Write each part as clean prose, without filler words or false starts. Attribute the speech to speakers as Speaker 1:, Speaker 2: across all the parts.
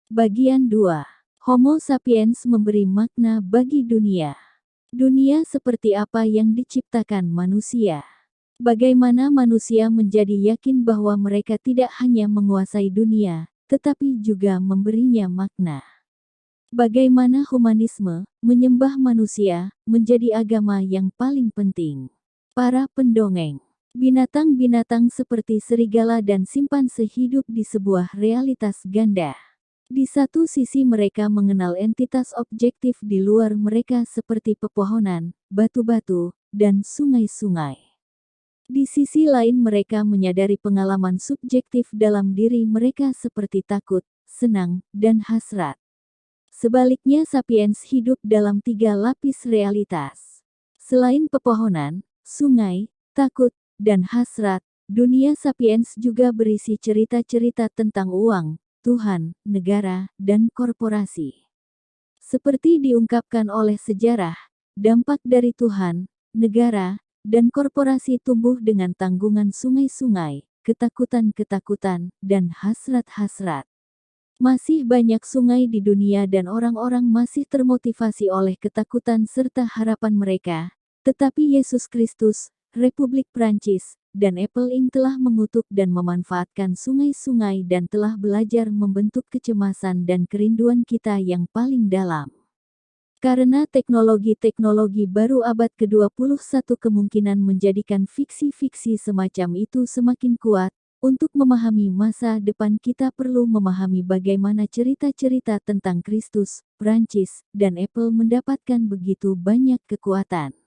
Speaker 1: Bagian 2. Homo sapiens memberi makna bagi dunia. Dunia seperti apa yang diciptakan manusia? Bagaimana manusia menjadi yakin bahwa mereka tidak hanya menguasai dunia, tetapi juga memberinya makna? Bagaimana humanisme, menyembah manusia, menjadi agama yang paling penting? Para pendongeng. Binatang-binatang seperti serigala dan simpanse hidup di sebuah realitas ganda. Di satu sisi mereka mengenal entitas objektif di luar mereka seperti pepohonan, batu-batu, dan sungai-sungai. Di sisi lain mereka menyadari pengalaman subjektif dalam diri mereka seperti takut, senang, dan hasrat. Sebaliknya sapiens hidup dalam 3 lapis realitas. Selain pepohonan, sungai, takut, dan hasrat, dunia sapiens juga berisi cerita-cerita tentang uang, Tuhan, negara, dan korporasi. Seperti diungkapkan oleh sejarah, dampak dari Tuhan, negara, dan korporasi tumbuh dengan tanggungan sungai-sungai, ketakutan-ketakutan, dan hasrat-hasrat. Masih banyak sungai di dunia dan orang-orang masih termotivasi oleh ketakutan serta harapan mereka, tetapi Yesus Kristus, Republik Prancis, dan Apple Inc. telah mengutuk dan memanfaatkan sungai-sungai dan telah belajar membentuk kecemasan dan kerinduan kita yang paling dalam. Karena teknologi-teknologi baru abad ke-21 kemungkinan menjadikan fiksi-fiksi semacam itu semakin kuat, untuk memahami masa depan kita perlu memahami bagaimana cerita-cerita tentang Kristus, Prancis, dan Apple mendapatkan begitu banyak kekuatan.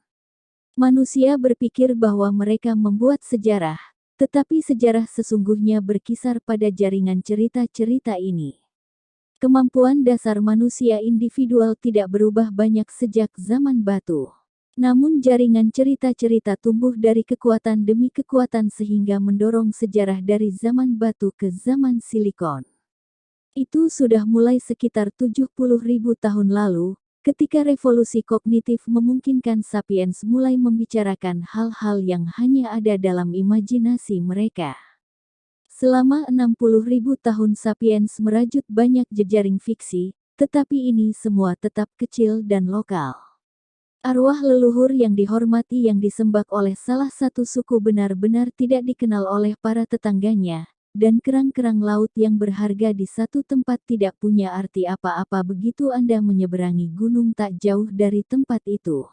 Speaker 1: Manusia berpikir bahwa mereka membuat sejarah, tetapi sejarah sesungguhnya berkisar pada jaringan cerita-cerita ini. Kemampuan dasar manusia individual tidak berubah banyak sejak zaman batu. Namun jaringan cerita-cerita tumbuh dari kekuatan demi kekuatan sehingga mendorong sejarah dari zaman batu ke zaman silikon. Itu sudah mulai sekitar 70.000 tahun lalu, ketika revolusi kognitif memungkinkan sapiens mulai membicarakan hal-hal yang hanya ada dalam imajinasi mereka. Selama 60.000 tahun sapiens merajut banyak jejaring fiksi, tetapi ini semua tetap kecil dan lokal. Arwah leluhur yang dihormati yang disembah oleh salah satu suku benar-benar tidak dikenal oleh para tetangganya, dan kerang-kerang laut yang berharga di satu tempat tidak punya arti apa-apa begitu Anda menyeberangi gunung tak jauh dari tempat itu.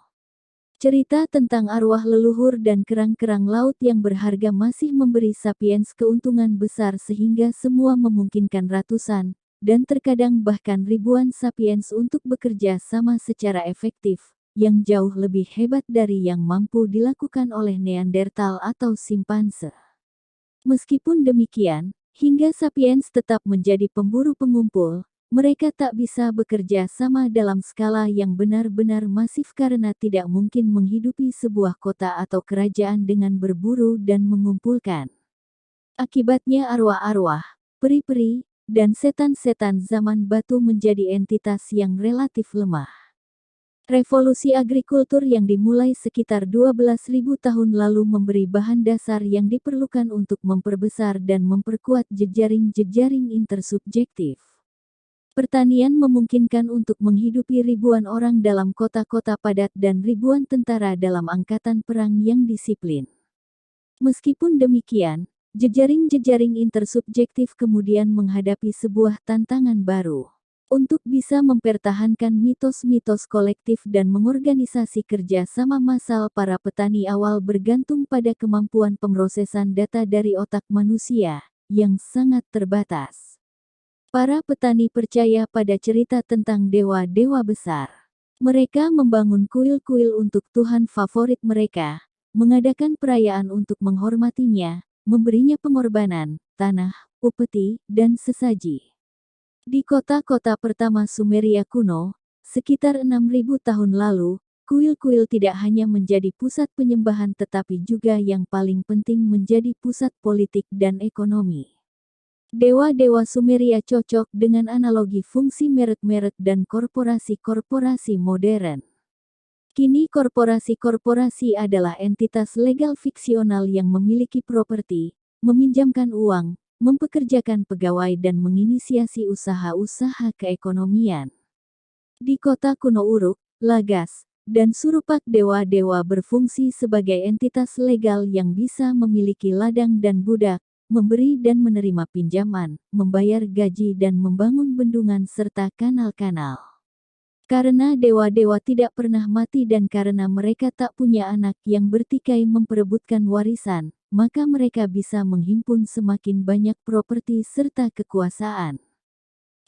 Speaker 1: Cerita tentang arwah leluhur dan kerang-kerang laut yang berharga masih memberi sapiens keuntungan besar sehingga semua memungkinkan ratusan, dan terkadang bahkan ribuan sapiens untuk bekerja sama secara efektif, yang jauh lebih hebat dari yang mampu dilakukan oleh Neandertal atau simpanse. Meskipun demikian, hingga sapiens tetap menjadi pemburu pengumpul, mereka tak bisa bekerja sama dalam skala yang benar-benar masif karena tidak mungkin menghidupi sebuah kota atau kerajaan dengan berburu dan mengumpulkan. Akibatnya arwah-arwah, peri-peri, dan setan-setan zaman batu menjadi entitas yang relatif lemah. Revolusi agrikultur yang dimulai sekitar 12.000 tahun lalu memberi bahan dasar yang diperlukan untuk memperbesar dan memperkuat jejaring-jejaring intersubjektif. Pertanian memungkinkan untuk menghidupi ribuan orang dalam kota-kota padat dan ribuan tentara dalam angkatan perang yang disiplin. Meskipun demikian, jejaring-jejaring intersubjektif kemudian menghadapi sebuah tantangan baru. Untuk bisa mempertahankan mitos-mitos kolektif dan mengorganisasi kerja sama massal para petani awal bergantung pada kemampuan pemrosesan data dari otak manusia, yang sangat terbatas. Para petani percaya pada cerita tentang dewa-dewa besar. Mereka membangun kuil-kuil untuk Tuhan favorit mereka, mengadakan perayaan untuk menghormatinya, memberinya pengorbanan, tanah, upeti, dan sesaji. Di kota-kota pertama Sumeria kuno, sekitar 6.000 tahun lalu, kuil-kuil tidak hanya menjadi pusat penyembahan tetapi juga yang paling penting menjadi pusat politik dan ekonomi. Dewa-dewa Sumeria cocok dengan analogi fungsi merek-merek dan korporasi-korporasi modern. Kini korporasi-korporasi adalah entitas legal fiksional yang memiliki properti, meminjamkan uang, mempekerjakan pegawai dan menginisiasi usaha-usaha keekonomian. Di kota kuno Uruk, Lagas, dan Surupak dewa-dewa berfungsi sebagai entitas legal yang bisa memiliki ladang dan budak, memberi dan menerima pinjaman, membayar gaji dan membangun bendungan serta kanal-kanal. Karena dewa-dewa tidak pernah mati dan karena mereka tak punya anak yang bertikai memperebutkan warisan, maka mereka bisa menghimpun semakin banyak properti serta kekuasaan.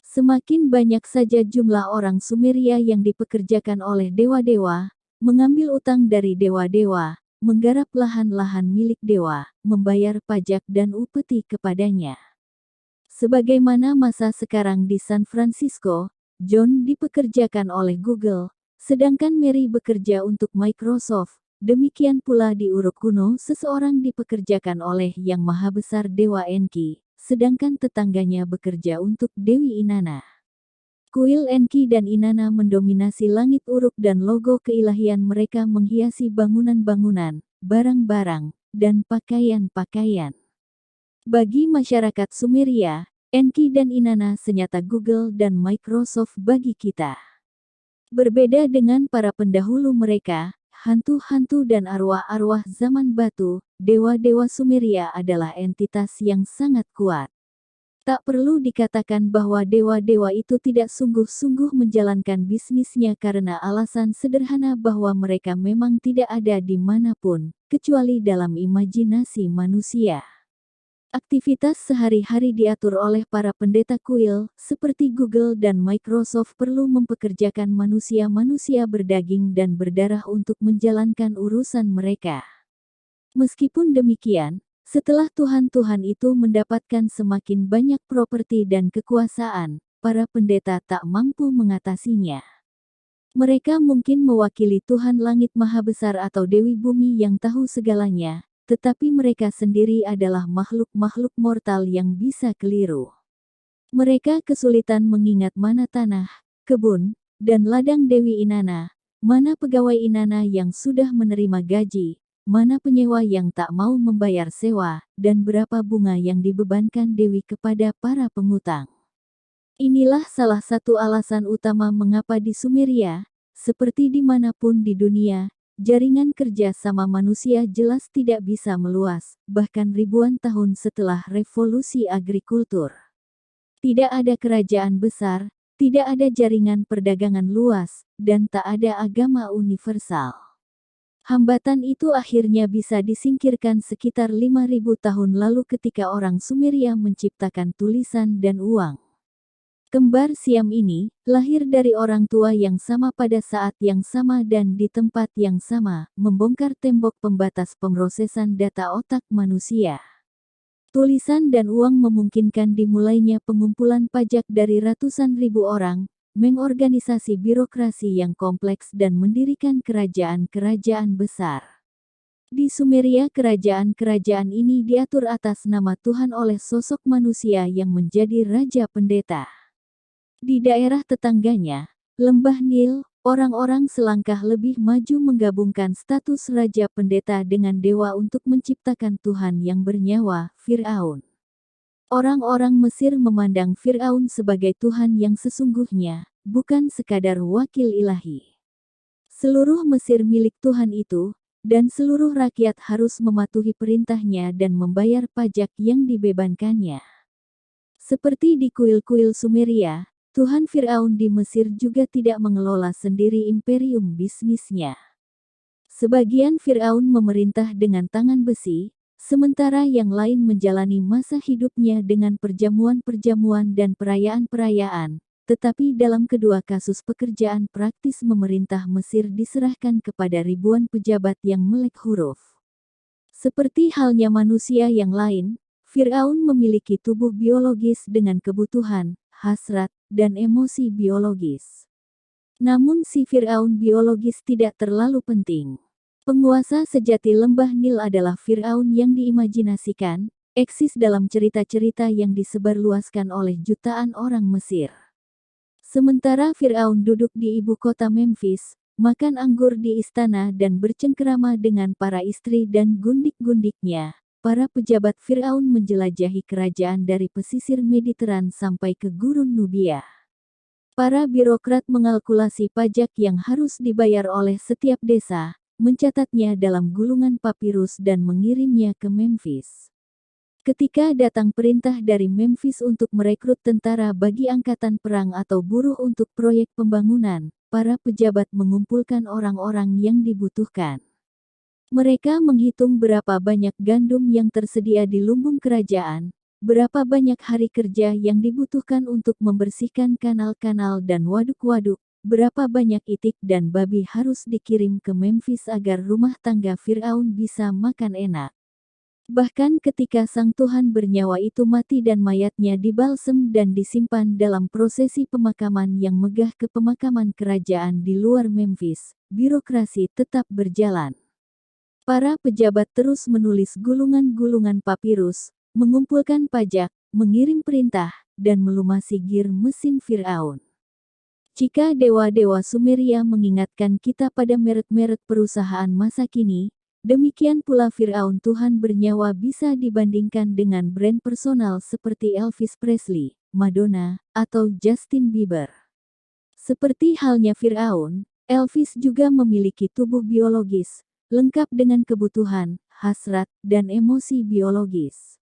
Speaker 1: Semakin banyak saja jumlah orang Sumeria yang dipekerjakan oleh dewa-dewa, mengambil utang dari dewa-dewa, menggarap lahan-lahan milik dewa, membayar pajak dan upeti kepadanya. Sebagaimana masa sekarang di San Francisco, John dipekerjakan oleh Google, sedangkan Mary bekerja untuk Microsoft. Demikian pula di Uruk kuno seseorang dipekerjakan oleh Yang Maha Besar Dewa Enki, sedangkan tetangganya bekerja untuk Dewi Inanna. Kuil Enki dan Inanna mendominasi langit Uruk dan logo keilahian mereka menghiasi bangunan-bangunan, barang-barang, dan pakaian-pakaian. Bagi masyarakat Sumeria, Enki dan Inanna senyata Google dan Microsoft bagi kita. Berbeda dengan para pendahulu mereka, hantu-hantu dan arwah-arwah zaman batu, dewa-dewa Sumeria adalah entitas yang sangat kuat. Tak perlu dikatakan bahwa dewa-dewa itu tidak sungguh-sungguh menjalankan bisnisnya karena alasan sederhana bahwa mereka memang tidak ada di manapun, kecuali dalam imajinasi manusia. Aktivitas sehari-hari diatur oleh para pendeta kuil, seperti Google dan Microsoft perlu mempekerjakan manusia-manusia berdaging dan berdarah untuk menjalankan urusan mereka. Meskipun demikian, setelah Tuhan-Tuhan itu mendapatkan semakin banyak properti dan kekuasaan, para pendeta tak mampu mengatasinya. Mereka mungkin mewakili Tuhan Langit Maha Besar atau Dewi Bumi yang tahu segalanya, tetapi mereka sendiri adalah makhluk-makhluk mortal yang bisa keliru. Mereka kesulitan mengingat mana tanah, kebun, dan ladang Dewi Inanna, mana pegawai Inanna yang sudah menerima gaji, mana penyewa yang tak mau membayar sewa, dan berapa bunga yang dibebankan Dewi kepada para pengutang. Inilah salah satu alasan utama mengapa di Sumeria, seperti dimanapun di dunia, jaringan kerja sama manusia jelas tidak bisa meluas, bahkan ribuan tahun setelah revolusi agrikultur. Tidak ada kerajaan besar, tidak ada jaringan perdagangan luas, dan tak ada agama universal. Hambatan itu akhirnya bisa disingkirkan sekitar 5.000 tahun lalu ketika orang Sumeria menciptakan tulisan dan uang. Kembar Siam ini, lahir dari orang tua yang sama pada saat yang sama dan di tempat yang sama, membongkar tembok pembatas pemrosesan data otak manusia. Tulisan dan uang memungkinkan dimulainya pengumpulan pajak dari ratusan ribu orang, mengorganisasi birokrasi yang kompleks dan mendirikan kerajaan-kerajaan besar. Di Sumeria kerajaan-kerajaan ini diatur atas nama Tuhan oleh sosok manusia yang menjadi raja pendeta. Di daerah tetangganya, Lembah Nil, orang-orang selangkah lebih maju menggabungkan status raja pendeta dengan dewa untuk menciptakan Tuhan yang bernyawa, Firaun. Orang-orang Mesir memandang Firaun sebagai Tuhan yang sesungguhnya, bukan sekadar wakil ilahi. Seluruh Mesir milik Tuhan itu, dan seluruh rakyat harus mematuhi perintahnya dan membayar pajak yang dibebankannya. Seperti di kuil-kuil Sumeria, Tuhan Firaun di Mesir juga tidak mengelola sendiri imperium bisnisnya. Sebagian Firaun memerintah dengan tangan besi, sementara yang lain menjalani masa hidupnya dengan perjamuan-perjamuan dan perayaan-perayaan, tetapi dalam kedua kasus pekerjaan praktis memerintah Mesir diserahkan kepada ribuan pejabat yang melek huruf. Seperti halnya manusia yang lain, Firaun memiliki tubuh biologis dengan kebutuhan, hasrat, dan emosi biologis. Namun si Firaun biologis tidak terlalu penting. Penguasa sejati Lembah Nil adalah Firaun yang diimajinasikan, eksis dalam cerita-cerita yang disebarluaskan oleh jutaan orang Mesir. Sementara Firaun duduk di ibu kota Memphis, makan anggur di istana dan bercengkerama dengan para istri dan gundik-gundiknya, para pejabat Firaun menjelajahi kerajaan dari pesisir Mediteran sampai ke gurun Nubia. Para birokrat mengalkulasi pajak yang harus dibayar oleh setiap desa, mencatatnya dalam gulungan papirus dan mengirimnya ke Memphis. Ketika datang perintah dari Memphis untuk merekrut tentara bagi angkatan perang atau buruh untuk proyek pembangunan, para pejabat mengumpulkan orang-orang yang dibutuhkan. Mereka menghitung berapa banyak gandum yang tersedia di lumbung kerajaan, berapa banyak hari kerja yang dibutuhkan untuk membersihkan kanal-kanal dan waduk-waduk, berapa banyak itik dan babi harus dikirim ke Memphis agar rumah tangga Firaun bisa makan enak. Bahkan ketika sang Tuhan bernyawa itu mati dan mayatnya dibalsem dan disimpan dalam prosesi pemakaman yang megah ke pemakaman kerajaan di luar Memphis, birokrasi tetap berjalan. Para pejabat terus menulis gulungan-gulungan papirus, mengumpulkan pajak, mengirim perintah, dan melumasi gir mesin Firaun. Jika dewa-dewa Sumeria mengingatkan kita pada merek-merek perusahaan masa kini, demikian pula Firaun Tuhan bernyawa bisa dibandingkan dengan brand personal seperti Elvis Presley, Madonna, atau Justin Bieber. Seperti halnya Firaun, Elvis juga memiliki tubuh biologis, lengkap dengan kebutuhan, hasrat, dan emosi biologis.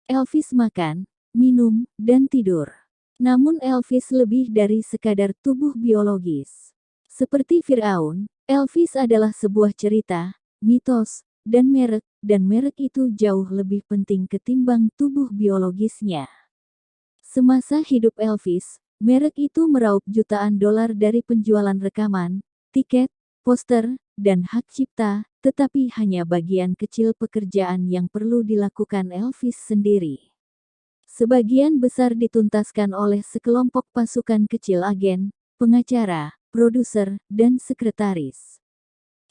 Speaker 1: Elvis makan, minum, dan tidur. Namun Elvis lebih dari sekadar tubuh biologis. Seperti Firaun, Elvis adalah sebuah cerita, mitos, dan merek itu jauh lebih penting ketimbang tubuh biologisnya. Semasa hidup Elvis, merek itu meraup jutaan dolar dari penjualan rekaman, tiket, poster, dan hak cipta, tetapi hanya bagian kecil pekerjaan yang perlu dilakukan Elvis sendiri. Sebagian besar dituntaskan oleh sekelompok pasukan kecil agen, pengacara, produser, dan sekretaris.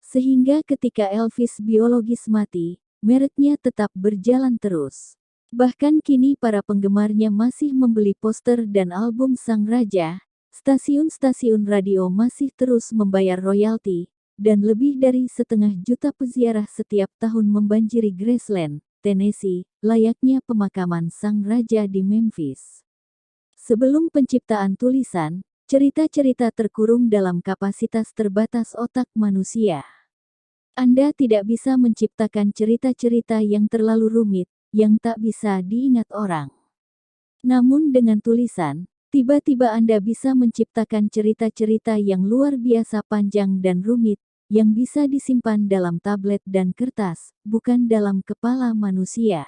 Speaker 1: Sehingga ketika Elvis biologis mati, mereknya tetap berjalan terus. Bahkan kini para penggemarnya masih membeli poster dan album sang raja, stasiun-stasiun radio masih terus membayar royalti, dan lebih dari 1,5 juta peziarah setiap tahun membanjiri Graceland, Tennessee, layaknya pemakaman sang raja di Memphis. Sebelum penciptaan tulisan, cerita-cerita terkurung dalam kapasitas terbatas otak manusia. Anda tidak bisa menciptakan cerita-cerita yang terlalu rumit, yang tak bisa diingat orang. Namun dengan tulisan, tiba-tiba Anda bisa menciptakan cerita-cerita yang luar biasa panjang dan rumit, yang bisa disimpan dalam tablet dan kertas, bukan dalam kepala manusia.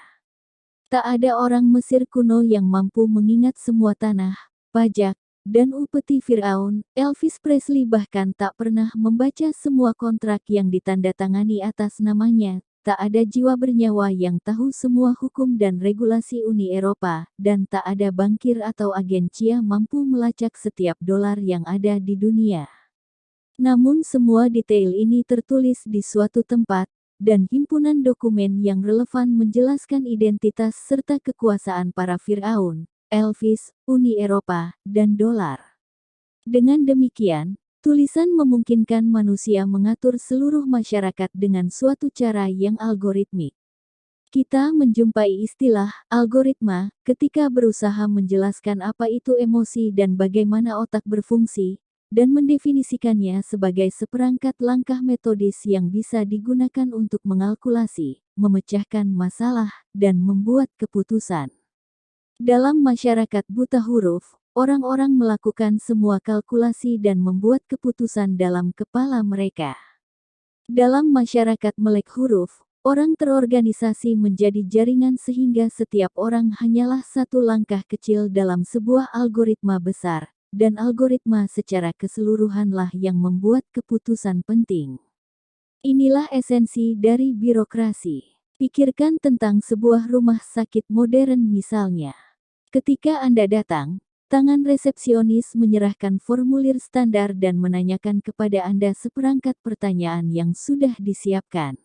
Speaker 1: Tak ada orang Mesir kuno yang mampu mengingat semua tanah, pajak, dan upeti Firaun. Elvis Presley bahkan tak pernah membaca semua kontrak yang ditandatangani atas namanya. Tak ada jiwa bernyawa yang tahu semua hukum dan regulasi Uni Eropa, dan tak ada bankir atau agen CIA mampu melacak setiap dolar yang ada di dunia. Namun semua detail ini tertulis di suatu tempat, dan himpunan dokumen yang relevan menjelaskan identitas serta kekuasaan para Firaun, Elvis, Uni Eropa, dan dolar. Dengan demikian, tulisan memungkinkan manusia mengatur seluruh masyarakat dengan suatu cara yang algoritmik. Kita menjumpai istilah algoritma ketika berusaha menjelaskan apa itu emosi dan bagaimana otak berfungsi, dan mendefinisikannya sebagai seperangkat langkah metodis yang bisa digunakan untuk mengalkulasi, memecahkan masalah, dan membuat keputusan. Dalam masyarakat buta huruf, orang-orang melakukan semua kalkulasi dan membuat keputusan dalam kepala mereka. Dalam masyarakat melek huruf, orang terorganisasi menjadi jaringan sehingga setiap orang hanyalah satu langkah kecil dalam sebuah algoritma besar, dan algoritma secara keseluruhanlah yang membuat keputusan penting. Inilah esensi dari birokrasi. Pikirkan tentang sebuah rumah sakit modern misalnya. Ketika Anda datang, tangan resepsionis menyerahkan formulir standar dan menanyakan kepada Anda seperangkat pertanyaan yang sudah disiapkan.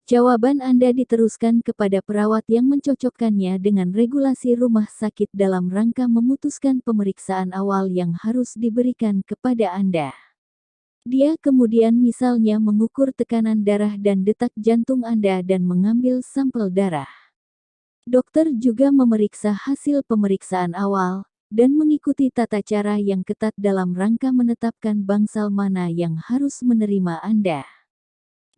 Speaker 1: Jawaban Anda diteruskan kepada perawat yang mencocokkannya dengan regulasi rumah sakit dalam rangka memutuskan pemeriksaan awal yang harus diberikan kepada Anda. Dia kemudian misalnya mengukur tekanan darah dan detak jantung Anda dan mengambil sampel darah. Dokter juga memeriksa hasil pemeriksaan awal dan mengikuti tata cara yang ketat dalam rangka menetapkan bangsal mana yang harus menerima Anda.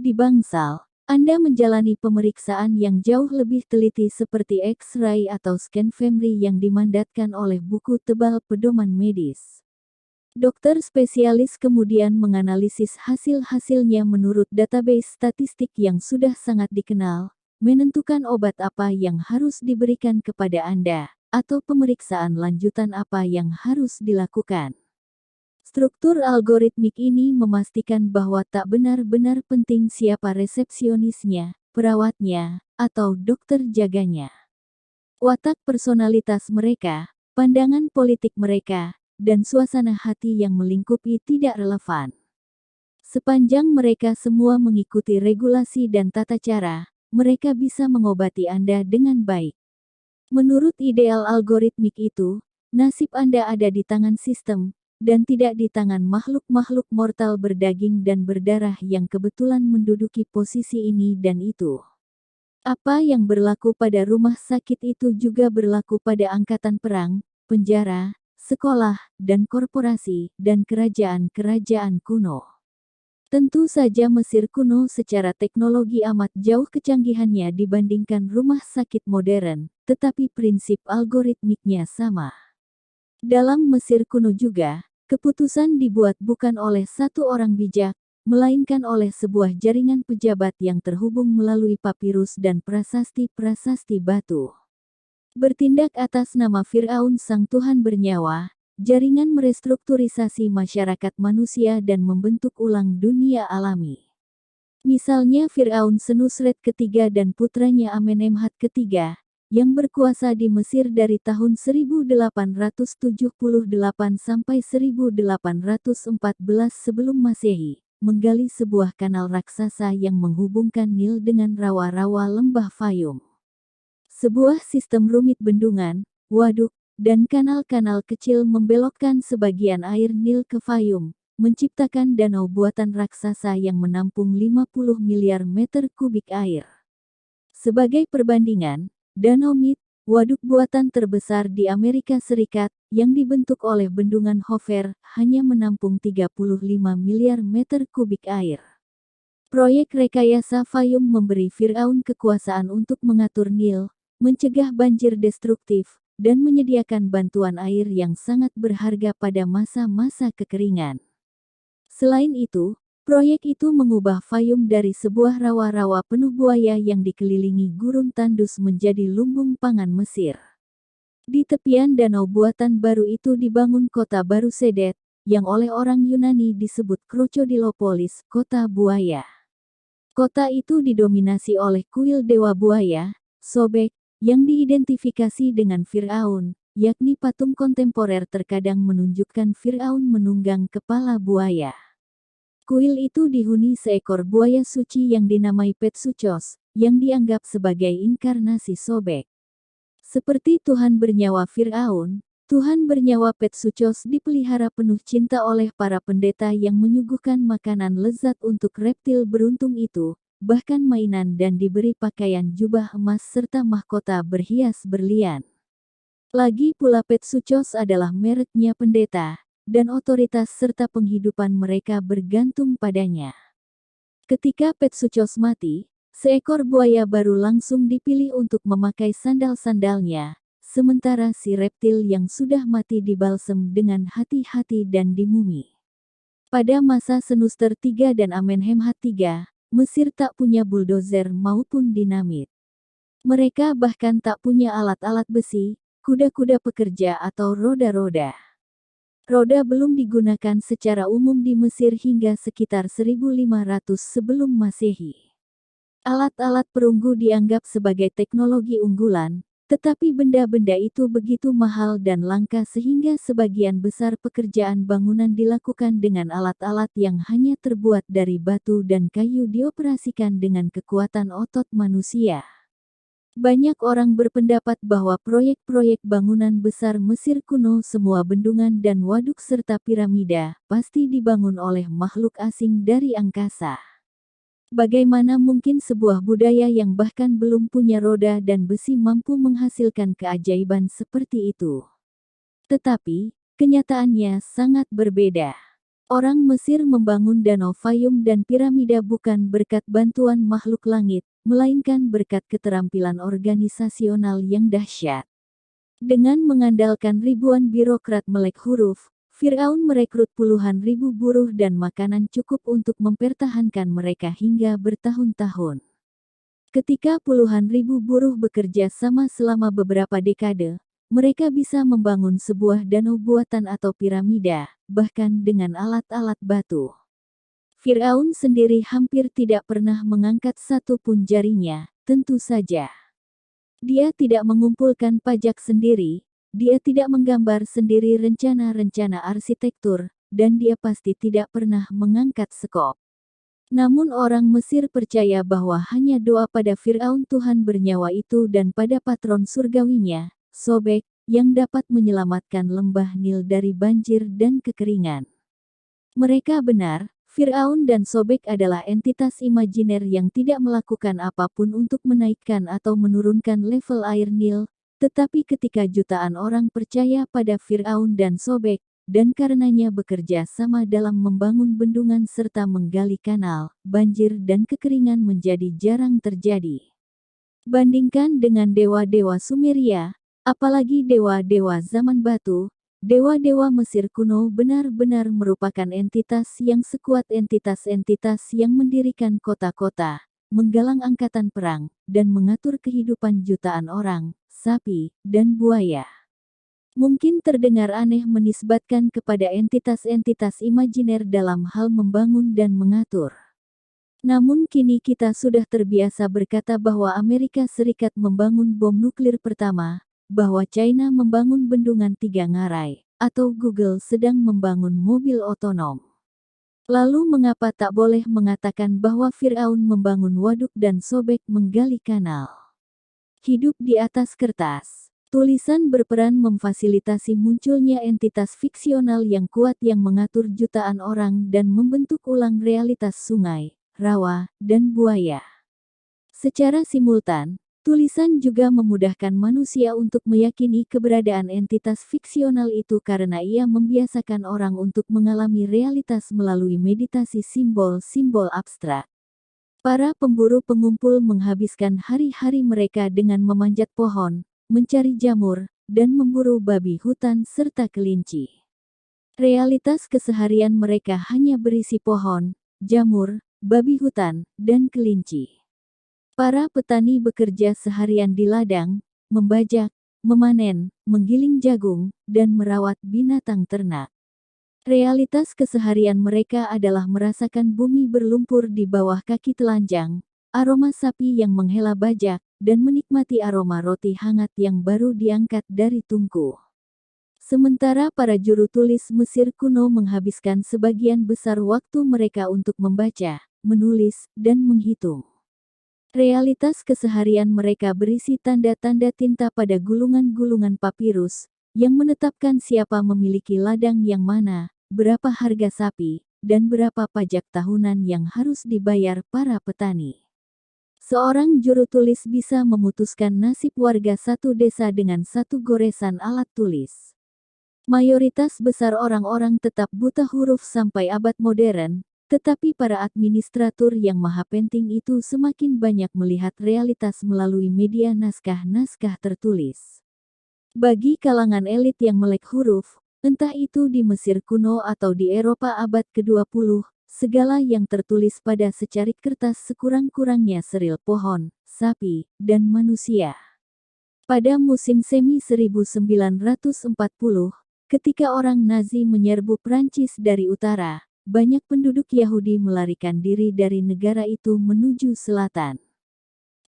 Speaker 1: Di bangsal, Anda menjalani pemeriksaan yang jauh lebih teliti seperti X-ray atau scan fMRI yang dimandatkan oleh buku tebal pedoman medis. Dokter spesialis kemudian menganalisis hasil-hasilnya menurut database statistik yang sudah sangat dikenal, menentukan obat apa yang harus diberikan kepada Anda, atau pemeriksaan lanjutan apa yang harus dilakukan. Struktur algoritmik ini memastikan bahwa tak benar-benar penting siapa resepsionisnya, perawatnya, atau dokter jaganya. Watak personalitas mereka, pandangan politik mereka, dan suasana hati yang melingkupi tidak relevan. Sepanjang mereka semua mengikuti regulasi dan tata cara, mereka bisa mengobati Anda dengan baik. Menurut ideal algoritmik itu, nasib Anda ada di tangan sistem, dan tidak di tangan makhluk-makhluk mortal berdaging dan berdarah yang kebetulan menduduki posisi ini dan itu. Apa yang berlaku pada rumah sakit itu juga berlaku pada angkatan perang, penjara, sekolah, dan korporasi, dan kerajaan-kerajaan kuno. Tentu saja Mesir kuno secara teknologi amat jauh kecanggihannya dibandingkan rumah sakit modern, tetapi prinsip algoritmiknya sama. Dalam Mesir kuno juga, keputusan dibuat bukan oleh satu orang bijak, melainkan oleh sebuah jaringan pejabat yang terhubung melalui papirus dan prasasti-prasasti batu. Bertindak atas nama Fir'aun sang Tuhan bernyawa, jaringan merestrukturisasi masyarakat manusia dan membentuk ulang dunia alami. Misalnya Fir'aun Senusret ketiga dan putranya Amenemhat ketiga, yang berkuasa di Mesir dari tahun 1878 sampai 1814 sebelum Masehi, menggali sebuah kanal raksasa yang menghubungkan Nil dengan rawa-rawa lembah Fayum. Sebuah sistem rumit bendungan, waduk, dan kanal-kanal kecil membelokkan sebagian air Nil ke Fayum, menciptakan danau buatan raksasa yang menampung 50 miliar meter kubik air. Sebagai perbandingan, Danau Mead, waduk buatan terbesar di Amerika Serikat, yang dibentuk oleh bendungan Hoover, hanya menampung 35 miliar meter kubik air. Proyek rekayasa Fayum memberi Fir'aun kekuasaan untuk mengatur Nil, mencegah banjir destruktif, dan menyediakan bantuan air yang sangat berharga pada masa-masa kekeringan. Selain itu, proyek itu mengubah Fayum dari sebuah rawa-rawa penuh buaya yang dikelilingi gurun tandus menjadi lumbung pangan Mesir. Di tepian danau buatan baru itu dibangun kota baru Sedet, yang oleh orang Yunani disebut Krocodilopolis, kota buaya. Kota itu didominasi oleh kuil dewa buaya, Sobek, yang diidentifikasi dengan Fir'aun, yakni patung kontemporer terkadang menunjukkan Fir'aun menunggang kepala buaya. Kuil itu dihuni seekor buaya suci yang dinamai Petsuchos, yang dianggap sebagai inkarnasi Sobek. Seperti Tuhan bernyawa Fir'aun, Tuhan bernyawa Petsuchos dipelihara penuh cinta oleh para pendeta yang menyuguhkan makanan lezat untuk reptil beruntung itu, bahkan mainan dan diberi pakaian jubah emas serta mahkota berhias berlian. Lagi pula Petsuchos adalah mereknya pendeta, dan otoritas serta penghidupan mereka bergantung padanya. Ketika Petsuchos mati, seekor buaya baru langsung dipilih untuk memakai sandal-sandalnya, sementara si reptil yang sudah mati dibalsem dengan hati-hati dan dimumi. Pada masa Senuster III dan Amenemhat III, Mesir tak punya buldozer maupun dinamit. Mereka bahkan tak punya alat-alat besi, kuda-kuda pekerja atau roda-roda. Roda belum digunakan secara umum di Mesir hingga sekitar 1500 sebelum Masehi. Alat-alat perunggu dianggap sebagai teknologi unggulan, tetapi benda-benda itu begitu mahal dan langka sehingga sebagian besar pekerjaan bangunan dilakukan dengan alat-alat yang hanya terbuat dari batu dan kayu dioperasikan dengan kekuatan otot manusia. Banyak orang berpendapat bahwa proyek-proyek bangunan besar Mesir kuno, semua bendungan dan waduk serta piramida, pasti dibangun oleh makhluk asing dari angkasa. Bagaimana mungkin sebuah budaya yang bahkan belum punya roda dan besi mampu menghasilkan keajaiban seperti itu? Tetapi, kenyataannya sangat berbeda. Orang Mesir membangun Danau Fayum dan piramida bukan berkat bantuan makhluk langit, melainkan berkat keterampilan organisasional yang dahsyat. Dengan mengandalkan ribuan birokrat melek huruf, Firaun merekrut puluhan ribu buruh dan makanan cukup untuk mempertahankan mereka hingga bertahun-tahun. Ketika puluhan ribu buruh bekerja sama selama beberapa dekade, mereka bisa membangun sebuah danau buatan atau piramida, bahkan dengan alat-alat batu. Firaun sendiri hampir tidak pernah mengangkat satu pun jarinya, tentu saja. Dia tidak mengumpulkan pajak sendiri, dia tidak menggambar sendiri rencana-rencana arsitektur, dan dia pasti tidak pernah mengangkat sekop. Namun orang Mesir percaya bahwa hanya doa pada Firaun Tuhan bernyawa itu dan pada patron surgawinya, Sobek, yang dapat menyelamatkan lembah Nil dari banjir dan kekeringan. Mereka benar, Firaun dan Sobek adalah entitas imajiner yang tidak melakukan apapun untuk menaikkan atau menurunkan level air Nil, tetapi ketika jutaan orang percaya pada Firaun dan Sobek, dan karenanya bekerja sama dalam membangun bendungan serta menggali kanal, banjir dan kekeringan menjadi jarang terjadi. Bandingkan dengan dewa-dewa Sumeria, apalagi dewa-dewa zaman batu, dewa-dewa Mesir kuno benar-benar merupakan entitas yang sekuat entitas-entitas yang mendirikan kota-kota, menggalang angkatan perang, dan mengatur kehidupan jutaan orang, sapi, dan buaya. Mungkin terdengar aneh menisbatkan kepada entitas-entitas imajiner dalam hal membangun dan mengatur. Namun kini kita sudah terbiasa berkata bahwa Amerika Serikat membangun bom nuklir pertama, bahwa China membangun bendungan 3 ngarai, atau Google sedang membangun mobil otonom. Lalu mengapa tak boleh mengatakan bahwa Firaun membangun waduk dan Sobek menggali kanal? Hidup di atas kertas. Tulisan berperan memfasilitasi munculnya entitas fiksional yang kuat yang mengatur jutaan orang dan membentuk ulang realitas sungai, rawa, dan buaya. Secara simultan, tulisan juga memudahkan manusia untuk meyakini keberadaan entitas fiksional itu karena ia membiasakan orang untuk mengalami realitas melalui meditasi simbol-simbol abstrak. Para pemburu pengumpul menghabiskan hari-hari mereka dengan memanjat pohon, mencari jamur, dan memburu babi hutan serta kelinci. Realitas keseharian mereka hanya berisi pohon, jamur, babi hutan, dan kelinci. Para petani bekerja seharian di ladang, membajak, memanen, menggiling jagung, dan merawat binatang ternak. Realitas keseharian mereka adalah merasakan bumi berlumpur di bawah kaki telanjang, aroma sapi yang menghela bajak, dan menikmati aroma roti hangat yang baru diangkat dari tungku. Sementara para juru tulis Mesir kuno menghabiskan sebagian besar waktu mereka untuk membaca, menulis, dan menghitung. Realitas keseharian mereka berisi tanda-tanda tinta pada gulungan-gulungan papirus, yang menetapkan siapa memiliki ladang yang mana, berapa harga sapi, dan berapa pajak tahunan yang harus dibayar para petani. Seorang juru tulis bisa memutuskan nasib warga satu desa dengan satu goresan alat tulis. Mayoritas besar orang-orang tetap buta huruf sampai abad modern, tetapi para administratur yang maha penting itu semakin banyak melihat realitas melalui media naskah-naskah tertulis. Bagi kalangan elit yang melek huruf, entah itu di Mesir kuno atau di Eropa abad ke-20, segala yang tertulis pada secarik kertas sekurang-kurangnya seril pohon, sapi, dan manusia. Pada musim semi 1940, ketika orang Nazi menyerbu Prancis dari utara, banyak penduduk Yahudi melarikan diri dari negara itu menuju selatan.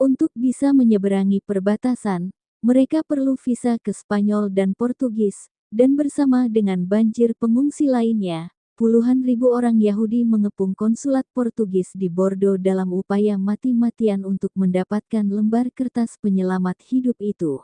Speaker 1: Untuk bisa menyeberangi perbatasan, mereka perlu visa ke Spanyol dan Portugis, dan bersama dengan banjir pengungsi lainnya, puluhan ribu orang Yahudi mengepung konsulat Portugis di Bordeaux dalam upaya mati-matian untuk mendapatkan lembar kertas penyelamat hidup itu.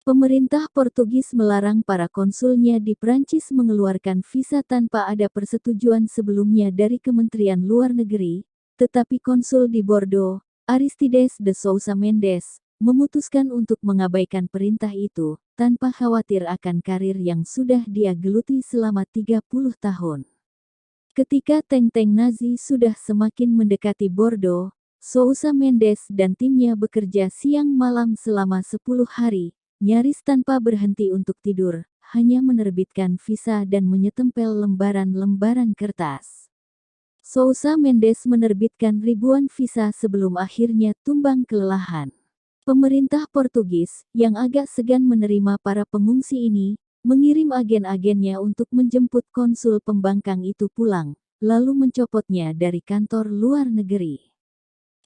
Speaker 1: Pemerintah Portugis melarang para konsulnya di Prancis mengeluarkan visa tanpa ada persetujuan sebelumnya dari Kementerian Luar Negeri, tetapi konsul di Bordeaux, Aristides de Sousa Mendes, memutuskan untuk mengabaikan perintah itu, tanpa khawatir akan karir yang sudah dia geluti selama 30 tahun. Ketika tank-tank Nazi sudah semakin mendekati Bordeaux, Sousa Mendes dan timnya bekerja siang malam selama 10 hari, nyaris tanpa berhenti untuk tidur, hanya menerbitkan visa dan menyetempel lembaran-lembaran kertas. Sousa Mendes menerbitkan ribuan visa sebelum akhirnya tumbang kelelahan. Pemerintah Portugis, yang agak segan menerima para pengungsi ini, mengirim agen-agennya untuk menjemput konsul pembangkang itu pulang, lalu mencopotnya dari kantor luar negeri.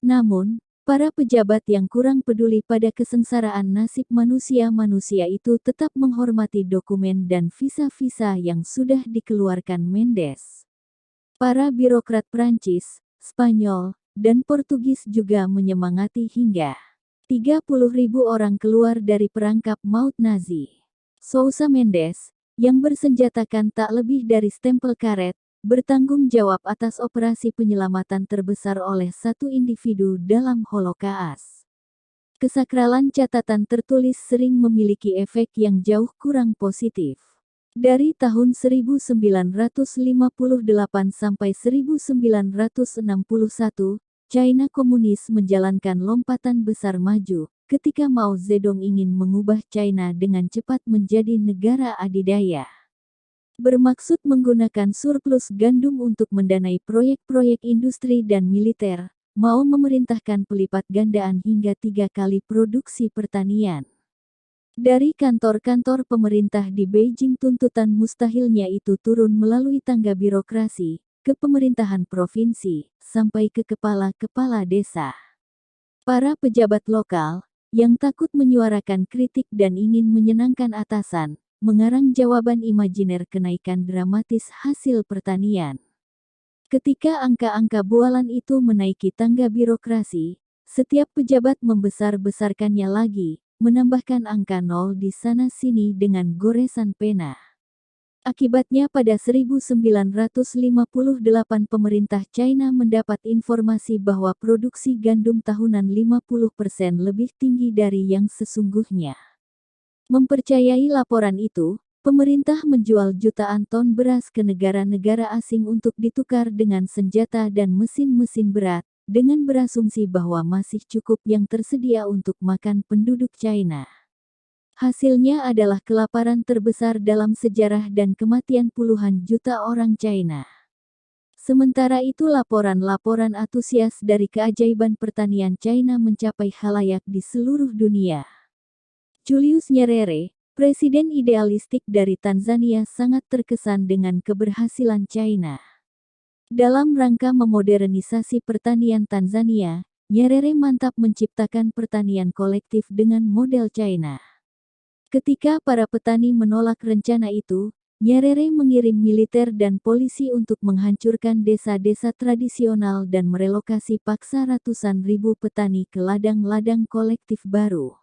Speaker 1: Namun, para pejabat yang kurang peduli pada kesengsaraan nasib manusia-manusia itu tetap menghormati dokumen dan visa-visa yang sudah dikeluarkan Mendes. Para birokrat Prancis, Spanyol, dan Portugis juga menyemangati hingga 30.000 orang keluar dari perangkap maut Nazi. Sousa Mendes, yang bersenjatakan tak lebih dari stempel karet, bertanggung jawab atas operasi penyelamatan terbesar oleh satu individu dalam Holocaust. Kesakralan catatan tertulis sering memiliki efek yang jauh kurang positif. Dari tahun 1958 sampai 1961, China komunis menjalankan lompatan besar maju, ketika Mao Zedong ingin mengubah China dengan cepat menjadi negara adidaya. Bermaksud menggunakan surplus gandum untuk mendanai proyek-proyek industri dan militer, Mao memerintahkan pelipat gandaan hingga 3 kali produksi pertanian. Dari kantor-kantor pemerintah di Beijing tuntutan mustahilnya itu turun melalui tangga birokrasi, ke pemerintahan provinsi, sampai ke kepala-kepala desa. Para pejabat lokal, yang takut menyuarakan kritik dan ingin menyenangkan atasan, mengarang jawaban imajiner kenaikan dramatis hasil pertanian. Ketika angka-angka bualan itu menaiki tangga birokrasi, setiap pejabat membesar-besarkannya lagi, menambahkan angka nol di sana-sini dengan goresan pena. Akibatnya pada 1958 pemerintah China mendapat informasi bahwa produksi gandum tahunan 50% lebih tinggi dari yang sesungguhnya. Mempercayai laporan itu, pemerintah menjual jutaan ton beras ke negara-negara asing untuk ditukar dengan senjata dan mesin-mesin berat, dengan berasumsi bahwa masih cukup yang tersedia untuk makan penduduk China. Hasilnya adalah kelaparan terbesar dalam sejarah dan kematian puluhan juta orang China. Sementara itu laporan-laporan antusias dari keajaiban pertanian China mencapai khalayak di seluruh dunia. Julius Nyerere, presiden idealistik dari Tanzania, sangat terkesan dengan keberhasilan China. Dalam rangka memodernisasi pertanian Tanzania, Nyerere mantap menciptakan pertanian kolektif dengan model China. Ketika para petani menolak rencana itu, Nyerere mengirim militer dan polisi untuk menghancurkan desa-desa tradisional dan merelokasi paksa ratusan ribu petani ke ladang-ladang kolektif baru.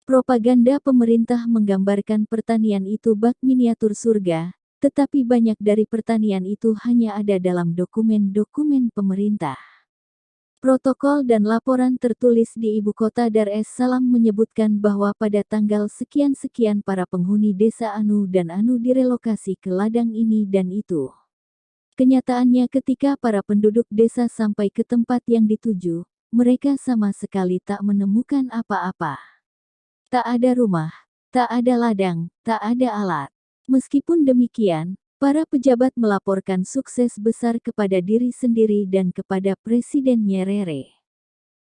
Speaker 1: Propaganda pemerintah menggambarkan pertanian itu bak miniatur surga, tetapi banyak dari pertanian itu hanya ada dalam dokumen-dokumen pemerintah. Protokol dan laporan tertulis di ibu kota Dar es Salaam menyebutkan bahwa pada tanggal sekian-sekian para penghuni desa Anu dan Anu direlokasi ke ladang ini dan itu. Kenyataannya ketika para penduduk desa sampai ke tempat yang dituju, mereka sama sekali tak menemukan apa-apa. Tak ada rumah, tak ada ladang, tak ada alat. Meskipun demikian, para pejabat melaporkan sukses besar kepada diri sendiri dan kepada Presiden Nyerere.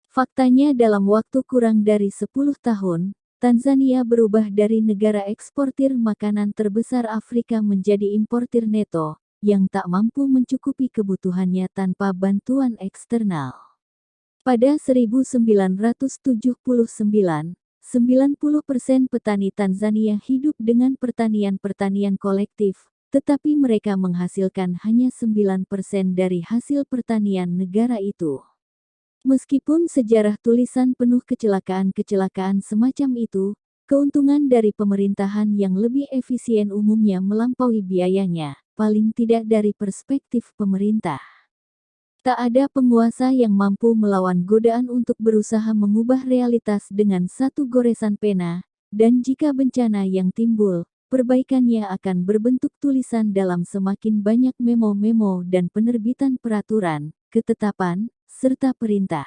Speaker 1: Faktanya dalam waktu kurang dari 10 tahun, Tanzania berubah dari negara eksportir makanan terbesar Afrika menjadi importir neto, yang tak mampu mencukupi kebutuhannya tanpa bantuan eksternal. Pada 1979, 90% petani Tanzania hidup dengan pertanian kolektif, tetapi mereka menghasilkan hanya 9% dari hasil pertanian negara itu. Meskipun sejarah tulisan penuh kecelakaan-kecelakaan semacam itu, keuntungan dari pemerintahan yang lebih efisien umumnya melampaui biayanya, paling tidak dari perspektif pemerintah. Tak ada penguasa yang mampu melawan godaan untuk berusaha mengubah realitas dengan satu goresan pena, dan jika bencana yang timbul, perbaikannya akan berbentuk tulisan dalam semakin banyak memo-memo dan penerbitan peraturan, ketetapan, serta perintah.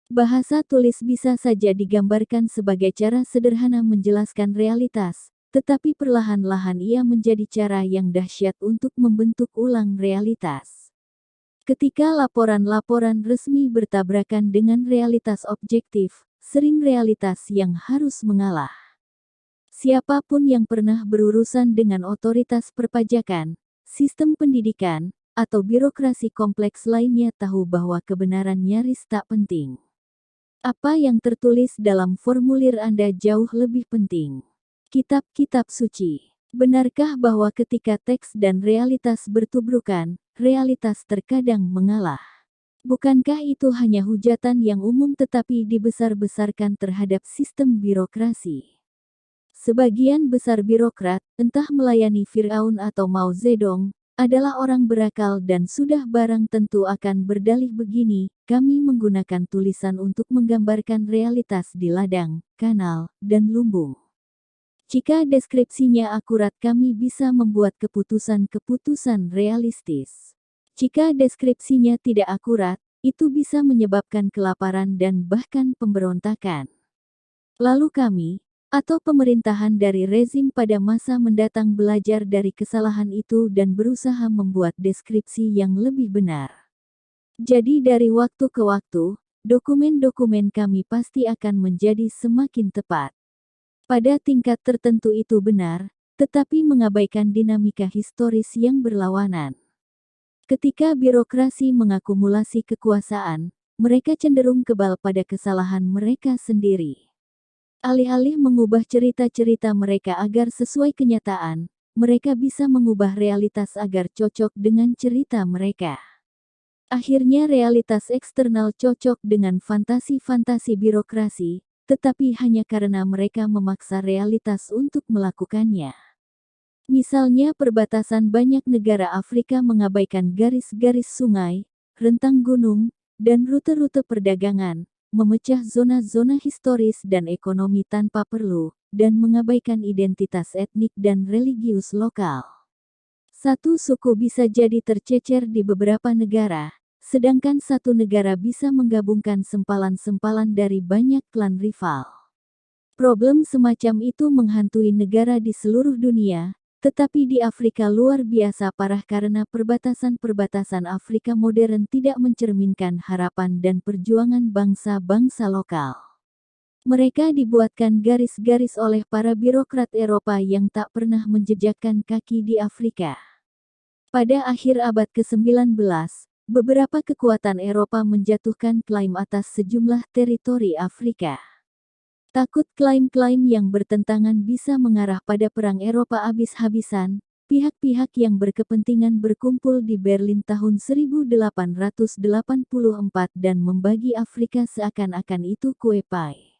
Speaker 1: Bahasa tulis bisa saja digambarkan sebagai cara sederhana menjelaskan realitas, tetapi perlahan-lahan ia menjadi cara yang dahsyat untuk membentuk ulang realitas. Ketika laporan-laporan resmi bertabrakan dengan realitas objektif, sering realitas yang harus mengalah. Siapapun yang pernah berurusan dengan otoritas perpajakan, sistem pendidikan, atau birokrasi kompleks lainnya tahu bahwa kebenaran nyaris tak penting. Apa yang tertulis dalam formulir Anda jauh lebih penting. Kitab-kitab suci. Benarkah bahwa ketika teks dan realitas bertubrukan, realitas terkadang mengalah? Bukankah itu hanya hujatan yang umum tetapi dibesar-besarkan terhadap sistem birokrasi? Sebagian besar birokrat, entah melayani Firaun atau Mao Zedong, adalah orang berakal dan sudah barang tentu akan berdalih begini, kami menggunakan tulisan untuk menggambarkan realitas di ladang, kanal, dan lumbung. Jika deskripsinya akurat kami bisa membuat keputusan-keputusan realistis. Jika deskripsinya tidak akurat, itu bisa menyebabkan kelaparan dan bahkan pemberontakan. Lalu kami, atau pemerintahan dari rezim pada masa mendatang belajar dari kesalahan itu dan berusaha membuat deskripsi yang lebih benar. Jadi dari waktu ke waktu, dokumen-dokumen kami pasti akan menjadi semakin tepat. Pada tingkat tertentu itu benar, tetapi mengabaikan dinamika historis yang berlawanan. Ketika birokrasi mengakumulasi kekuasaan, mereka cenderung kebal pada kesalahan mereka sendiri. Alih-alih mengubah cerita-cerita mereka agar sesuai kenyataan, mereka bisa mengubah realitas agar cocok dengan cerita mereka. Akhirnya realitas eksternal cocok dengan fantasi-fantasi birokrasi, tetapi hanya karena mereka memaksa realitas untuk melakukannya. Misalnya perbatasan banyak negara Afrika mengabaikan garis-garis sungai, rentang gunung, dan rute-rute perdagangan, memecah zona-zona historis dan ekonomi tanpa perlu, dan mengabaikan identitas etnik dan religius lokal. Satu suku bisa jadi tercecer di beberapa negara, sedangkan satu negara bisa menggabungkan sempalan-sempalan dari banyak klan rival. Problem semacam itu menghantui negara di seluruh dunia, tetapi di Afrika luar biasa parah karena perbatasan-perbatasan Afrika modern tidak mencerminkan harapan dan perjuangan bangsa-bangsa lokal. Mereka dibuatkan garis-garis oleh para birokrat Eropa yang tak pernah menjejakkan kaki di Afrika. Pada akhir abad ke-19, beberapa kekuatan Eropa menjatuhkan klaim atas sejumlah teritori Afrika. Takut klaim-klaim yang bertentangan bisa mengarah pada perang Eropa habis-habisan, pihak-pihak yang berkepentingan berkumpul di Berlin tahun 1884 dan membagi Afrika seakan-akan itu kue pie.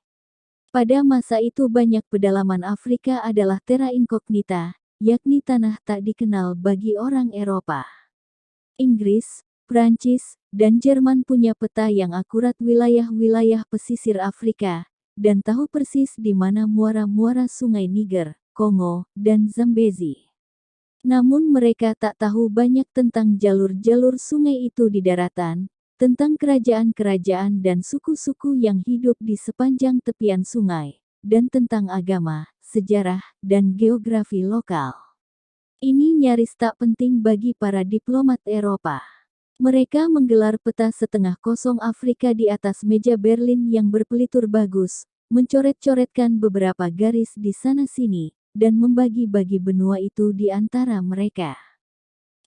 Speaker 1: Pada masa itu banyak pedalaman Afrika adalah terra incognita, yakni tanah tak dikenal bagi orang Eropa. Inggris, Prancis, dan Jerman punya peta yang akurat wilayah-wilayah pesisir Afrika, dan tahu persis di mana muara-muara sungai Niger, Kongo, dan Zambezi. Namun mereka tak tahu banyak tentang jalur-jalur sungai itu di daratan, tentang kerajaan-kerajaan dan suku-suku yang hidup di sepanjang tepian sungai, dan tentang agama, sejarah, dan geografi lokal. Ini nyaris tak penting bagi para diplomat Eropa. Mereka menggelar peta setengah kosong Afrika di atas meja Berlin yang berpelitur bagus, mencoret-coretkan beberapa garis di sana-sini, dan membagi-bagi benua itu di antara mereka.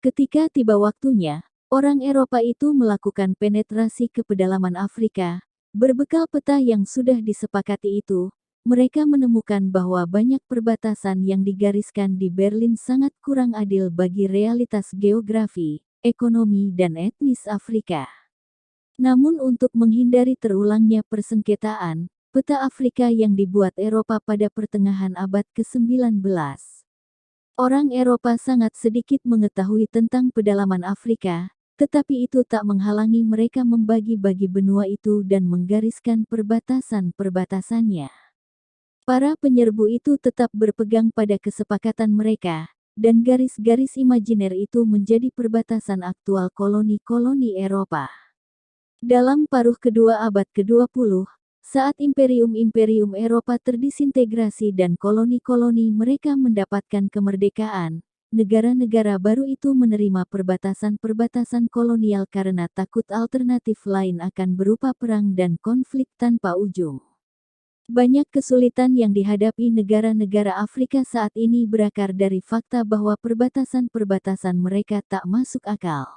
Speaker 1: Ketika tiba waktunya, orang Eropa itu melakukan penetrasi ke pedalaman Afrika, berbekal peta yang sudah disepakati itu, mereka menemukan bahwa banyak perbatasan yang digariskan di Berlin sangat kurang adil bagi realitas geografi, ekonomi dan etnis Afrika. Namun untuk menghindari terulangnya persengketaan, peta Afrika yang dibuat Eropa pada pertengahan abad ke-19. Orang Eropa sangat sedikit mengetahui tentang pedalaman Afrika, tetapi itu tak menghalangi mereka membagi-bagi benua itu dan menggariskan perbatasan-perbatasannya. Para penyerbu itu tetap berpegang pada kesepakatan mereka, dan garis-garis imajiner itu menjadi perbatasan aktual koloni-koloni Eropa. Dalam paruh kedua abad ke-20, saat imperium-imperium Eropa terdisintegrasi dan koloni-koloni mereka mendapatkan kemerdekaan, negara-negara baru itu menerima perbatasan-perbatasan kolonial karena takut alternatif lain akan berupa perang dan konflik tanpa ujung. Banyak kesulitan yang dihadapi negara-negara Afrika saat ini berakar dari fakta bahwa perbatasan-perbatasan mereka tak masuk akal.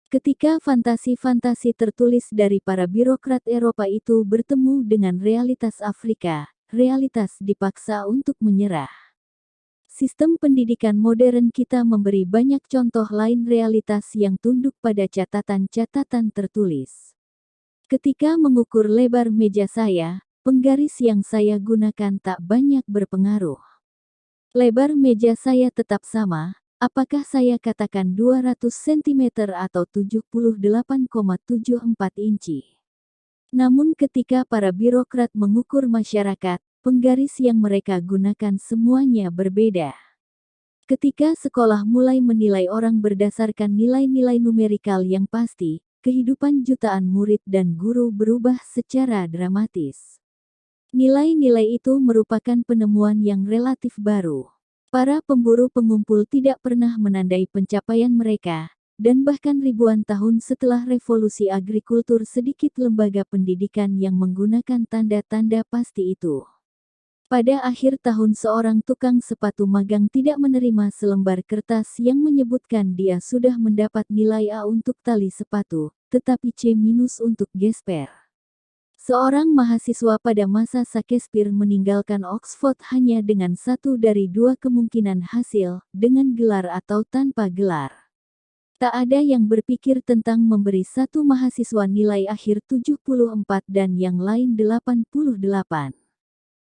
Speaker 1: Ketika fantasi-fantasi tertulis dari para birokrat Eropa itu bertemu dengan realitas Afrika, realitas dipaksa untuk menyerah. Sistem pendidikan modern kita memberi banyak contoh lain realitas yang tunduk pada catatan-catatan tertulis. Ketika mengukur lebar meja saya, penggaris yang saya gunakan tak banyak berpengaruh. Lebar meja saya tetap sama, apakah saya katakan 200 cm atau 78,74 inci. Namun ketika para birokrat mengukur masyarakat, penggaris yang mereka gunakan semuanya berbeda. Ketika sekolah mulai menilai orang berdasarkan nilai-nilai numerikal yang pasti, kehidupan jutaan murid dan guru berubah secara dramatis. Nilai-nilai itu merupakan penemuan yang relatif baru. Para pemburu pengumpul tidak pernah menandai pencapaian mereka, dan bahkan ribuan tahun setelah revolusi agrikultur sedikit lembaga pendidikan yang menggunakan tanda-tanda pasti itu. Pada akhir tahun seorang tukang sepatu magang tidak menerima selembar kertas yang menyebutkan dia sudah mendapat nilai A untuk tali sepatu, tetapi C- untuk gesper. Seorang mahasiswa pada masa Shakespeare meninggalkan Oxford hanya dengan satu dari dua kemungkinan hasil, dengan gelar atau tanpa gelar. Tak ada yang berpikir tentang memberi satu mahasiswa nilai akhir 74 dan yang lain 88.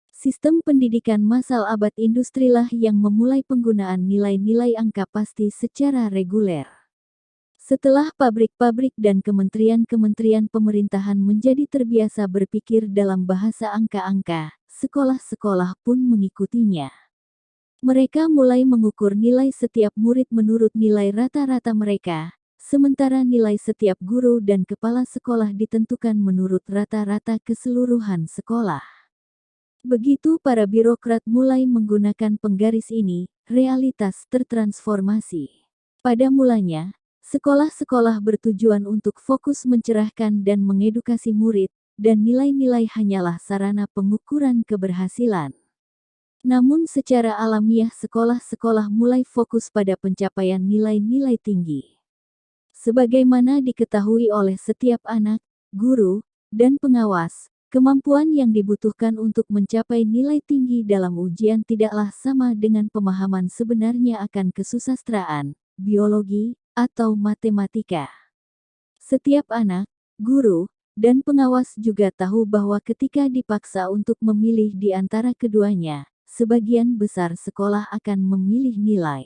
Speaker 1: Sistem pendidikan massal abad industrilah yang memulai penggunaan nilai-nilai angka pasti secara reguler. Setelah pabrik-pabrik dan kementerian-kementerian pemerintahan menjadi terbiasa berpikir dalam bahasa angka-angka, sekolah-sekolah pun mengikutinya. Mereka mulai mengukur nilai setiap murid menurut nilai rata-rata mereka, sementara nilai setiap guru dan kepala sekolah ditentukan menurut rata-rata keseluruhan sekolah. Begitu para birokrat mulai menggunakan penggaris ini, realitas tertransformasi. Pada mulanya, sekolah-sekolah bertujuan untuk fokus mencerahkan dan mengedukasi murid, dan nilai-nilai hanyalah sarana pengukuran keberhasilan. Namun secara alamiah sekolah-sekolah mulai fokus pada pencapaian nilai-nilai tinggi. Sebagaimana diketahui oleh setiap anak, guru, dan pengawas, kemampuan yang dibutuhkan untuk mencapai nilai tinggi dalam ujian tidaklah sama dengan pemahaman sebenarnya akan kesusastraan, biologi, atau matematika. Setiap anak, guru, dan pengawas juga tahu bahwa ketika dipaksa untuk memilih di antara keduanya, sebagian besar sekolah akan memilih nilai.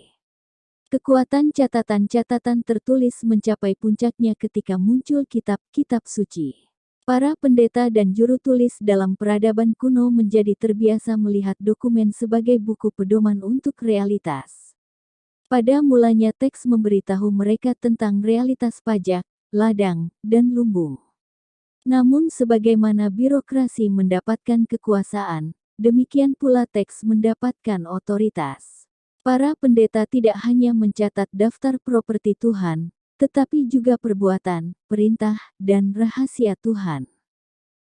Speaker 1: Kekuatan catatan-catatan tertulis mencapai puncaknya ketika muncul kitab-kitab suci. Para pendeta dan juru tulis dalam peradaban kuno menjadi terbiasa melihat dokumen sebagai buku pedoman untuk realitas. Pada mulanya teks memberitahu mereka tentang realitas pajak, ladang, dan lumbung. Namun sebagaimana birokrasi mendapatkan kekuasaan, demikian pula teks mendapatkan otoritas. Para pendeta tidak hanya mencatat daftar properti Tuhan, tetapi juga perbuatan, perintah, dan rahasia Tuhan.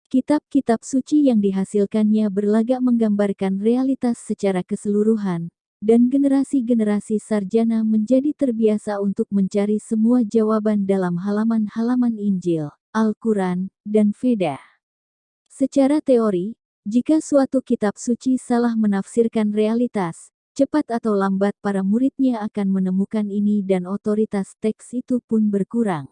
Speaker 1: Kitab-kitab suci yang dihasilkannya berlagak menggambarkan realitas secara keseluruhan, dan generasi-generasi sarjana menjadi terbiasa untuk mencari semua jawaban dalam halaman-halaman Injil, Al-Quran, dan Veda. Secara teori, jika suatu kitab suci salah menafsirkan realitas, cepat atau lambat para muridnya akan menemukan ini dan otoritas teks itu pun berkurang.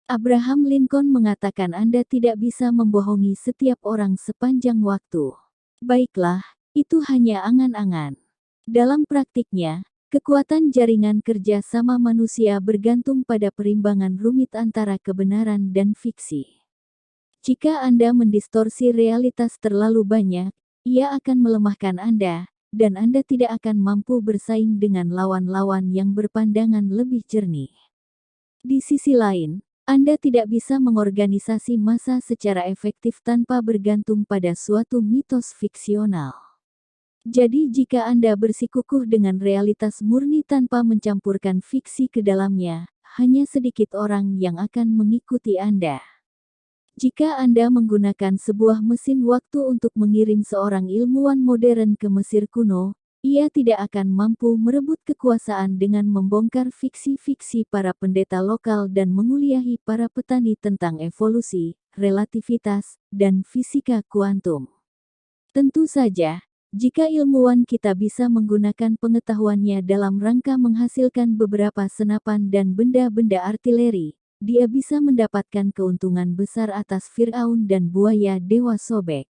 Speaker 1: Abraham Lincoln mengatakan Anda tidak bisa membohongi setiap orang sepanjang waktu. Baiklah, itu hanya angan-angan. Dalam praktiknya, kekuatan jaringan kerja sama manusia bergantung pada perimbangan rumit antara kebenaran dan fiksi. Jika Anda mendistorsi realitas terlalu banyak, ia akan melemahkan Anda, dan Anda tidak akan mampu bersaing dengan lawan-lawan yang berpandangan lebih jernih. Di sisi lain, Anda tidak bisa mengorganisasi massa secara efektif tanpa bergantung pada suatu mitos fiksional. Jadi jika Anda bersikukuh dengan realitas murni tanpa mencampurkan fiksi ke dalamnya, hanya sedikit orang yang akan mengikuti Anda. Jika Anda menggunakan sebuah mesin waktu untuk mengirim seorang ilmuwan modern ke Mesir kuno, ia tidak akan mampu merebut kekuasaan dengan membongkar fiksi-fiksi para pendeta lokal dan menguliahi para petani tentang evolusi, relativitas, dan fisika kuantum. Tentu saja, jika ilmuwan kita bisa menggunakan pengetahuannya dalam rangka menghasilkan beberapa senapan dan benda-benda artileri, dia bisa mendapatkan keuntungan besar atas Firaun dan buaya Dewa Sobek.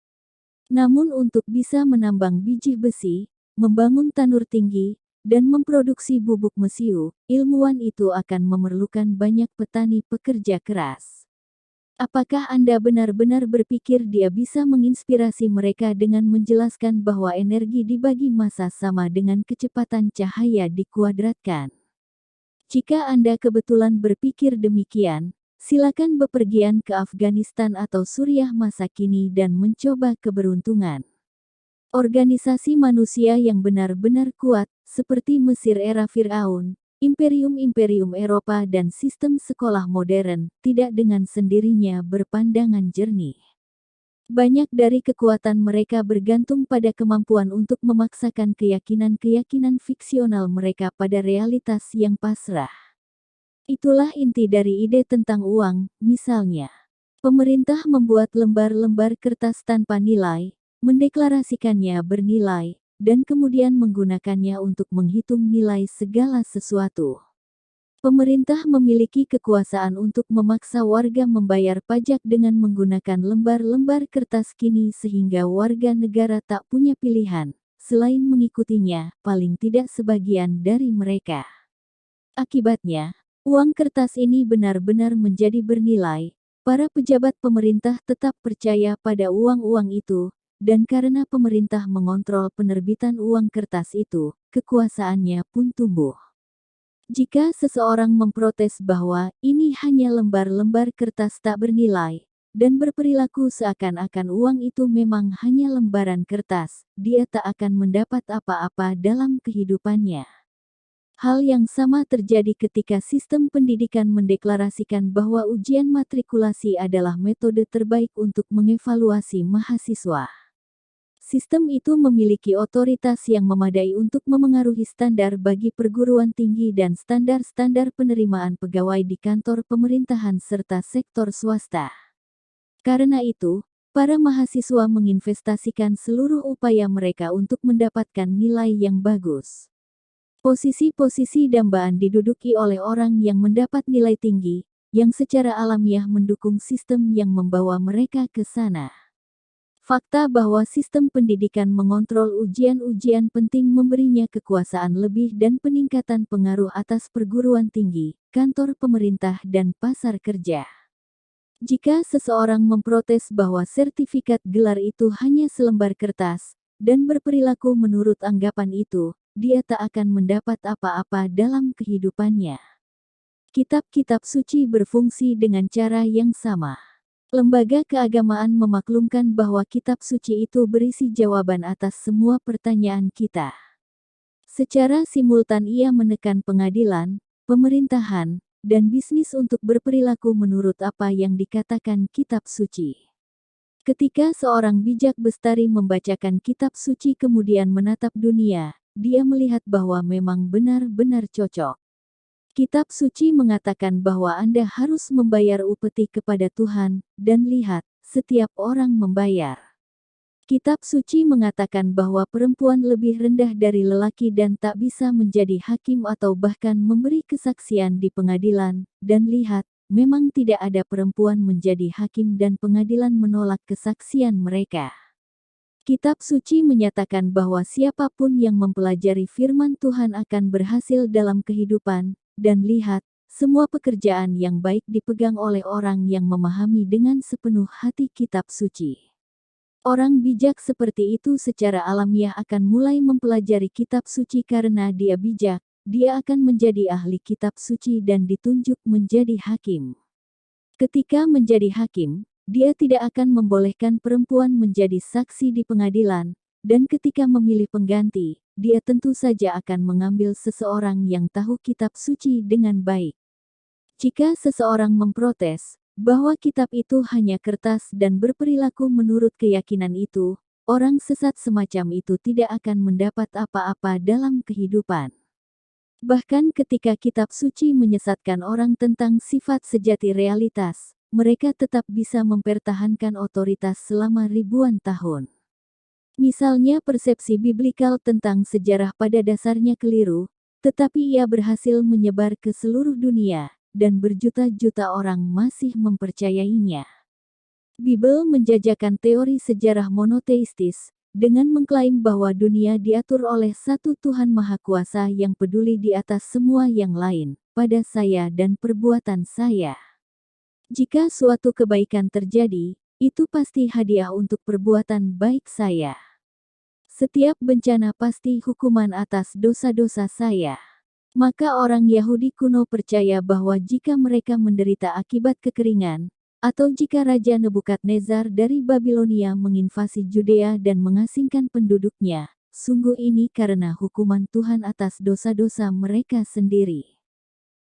Speaker 1: Namun untuk bisa menambang biji besi, membangun tanur tinggi, dan memproduksi bubuk mesiu, ilmuwan itu akan memerlukan banyak petani pekerja keras. Apakah Anda benar-benar berpikir dia bisa menginspirasi mereka dengan menjelaskan bahwa energi dibagi massa sama dengan kecepatan cahaya dikuadratkan? Jika Anda kebetulan berpikir demikian, silakan bepergian ke Afghanistan atau Suriah masa kini dan mencoba keberuntungan. Organisasi manusia yang benar-benar kuat, seperti Mesir era Firaun, imperium-imperium Eropa dan sistem sekolah modern, tidak dengan sendirinya berpandangan jernih. Banyak dari kekuatan mereka bergantung pada kemampuan untuk memaksakan keyakinan-keyakinan fiksional mereka pada realitas yang pasrah. Itulah inti dari ide tentang uang, misalnya. Pemerintah membuat lembar-lembar kertas tanpa nilai, mendeklarasikannya bernilai, dan kemudian menggunakannya untuk menghitung nilai segala sesuatu. Pemerintah memiliki kekuasaan untuk memaksa warga membayar pajak dengan menggunakan lembar-lembar kertas kini sehingga warga negara tak punya pilihan, selain mengikutinya, paling tidak sebagian dari mereka. Akibatnya, uang kertas ini benar-benar menjadi bernilai, para pejabat pemerintah tetap percaya pada uang-uang itu, dan karena pemerintah mengontrol penerbitan uang kertas itu, kekuasaannya pun tumbuh. Jika seseorang memprotes bahwa ini hanya lembar-lembar kertas tak bernilai, dan berperilaku seakan-akan uang itu memang hanya lembaran kertas, dia tak akan mendapat apa-apa dalam kehidupannya. Hal yang sama terjadi ketika sistem pendidikan mendeklarasikan bahwa ujian matrikulasi adalah metode terbaik untuk mengevaluasi mahasiswa. Sistem itu memiliki otoritas yang memadai untuk memengaruhi standar bagi perguruan tinggi dan standar-standar penerimaan pegawai di kantor pemerintahan serta sektor swasta. Karena itu, para mahasiswa menginvestasikan seluruh upaya mereka untuk mendapatkan nilai yang bagus. Posisi-posisi dambaan diduduki oleh orang yang mendapat nilai tinggi, yang secara alamiah mendukung sistem yang membawa mereka ke sana. Fakta bahwa sistem pendidikan mengontrol ujian-ujian penting memberinya kekuasaan lebih dan peningkatan pengaruh atas perguruan tinggi, kantor pemerintah dan pasar kerja. Jika seseorang memprotes bahwa sertifikat gelar itu hanya selembar kertas, dan berperilaku menurut anggapan itu, dia tak akan mendapat apa-apa dalam kehidupannya. Kitab-kitab suci berfungsi dengan cara yang sama. Lembaga keagamaan memaklumkan bahwa kitab suci itu berisi jawaban atas semua pertanyaan kita. Secara simultan ia menekan pengadilan, pemerintahan, dan bisnis untuk berperilaku menurut apa yang dikatakan kitab suci. Ketika seorang bijak bestari membacakan kitab suci kemudian menatap dunia, dia melihat bahwa memang benar-benar cocok. Kitab suci mengatakan bahwa Anda harus membayar upeti kepada Tuhan, dan lihat, setiap orang membayar. Kitab suci mengatakan bahwa perempuan lebih rendah dari lelaki dan tak bisa menjadi hakim atau bahkan memberi kesaksian di pengadilan, dan lihat, memang tidak ada perempuan menjadi hakim dan pengadilan menolak kesaksian mereka. Kitab suci menyatakan bahwa siapapun yang mempelajari firman Tuhan akan berhasil dalam kehidupan, dan lihat, semua pekerjaan yang baik dipegang oleh orang yang memahami dengan sepenuh hati kitab suci. Orang bijak seperti itu secara alamiah akan mulai mempelajari kitab suci karena dia bijak, dia akan menjadi ahli kitab suci dan ditunjuk menjadi hakim. Ketika menjadi hakim, dia tidak akan membolehkan perempuan menjadi saksi di pengadilan, dan ketika memilih pengganti, dia tentu saja akan mengambil seseorang yang tahu kitab suci dengan baik. Jika seseorang memprotes bahwa kitab itu hanya kertas dan berperilaku menurut keyakinan itu, orang sesat semacam itu tidak akan mendapat apa-apa dalam kehidupan. Bahkan ketika kitab suci menyesatkan orang tentang sifat sejati realitas, mereka tetap bisa mempertahankan otoritas selama ribuan tahun. Misalnya persepsi biblikal tentang sejarah pada dasarnya keliru, tetapi ia berhasil menyebar ke seluruh dunia, dan berjuta-juta orang masih mempercayainya. Bible menjajakan teori sejarah monoteistis, dengan mengklaim bahwa dunia diatur oleh satu Tuhan Maha Kuasa yang peduli di atas semua yang lain, pada saya dan perbuatan saya. Jika suatu kebaikan terjadi, itu pasti hadiah untuk perbuatan baik saya. Setiap bencana pasti hukuman atas dosa-dosa saya. Maka orang Yahudi kuno percaya bahwa jika mereka menderita akibat kekeringan, atau jika Raja Nebukadnezar dari Babilonia menginvasi Judea dan mengasingkan penduduknya, sungguh ini karena hukuman Tuhan atas dosa-dosa mereka sendiri.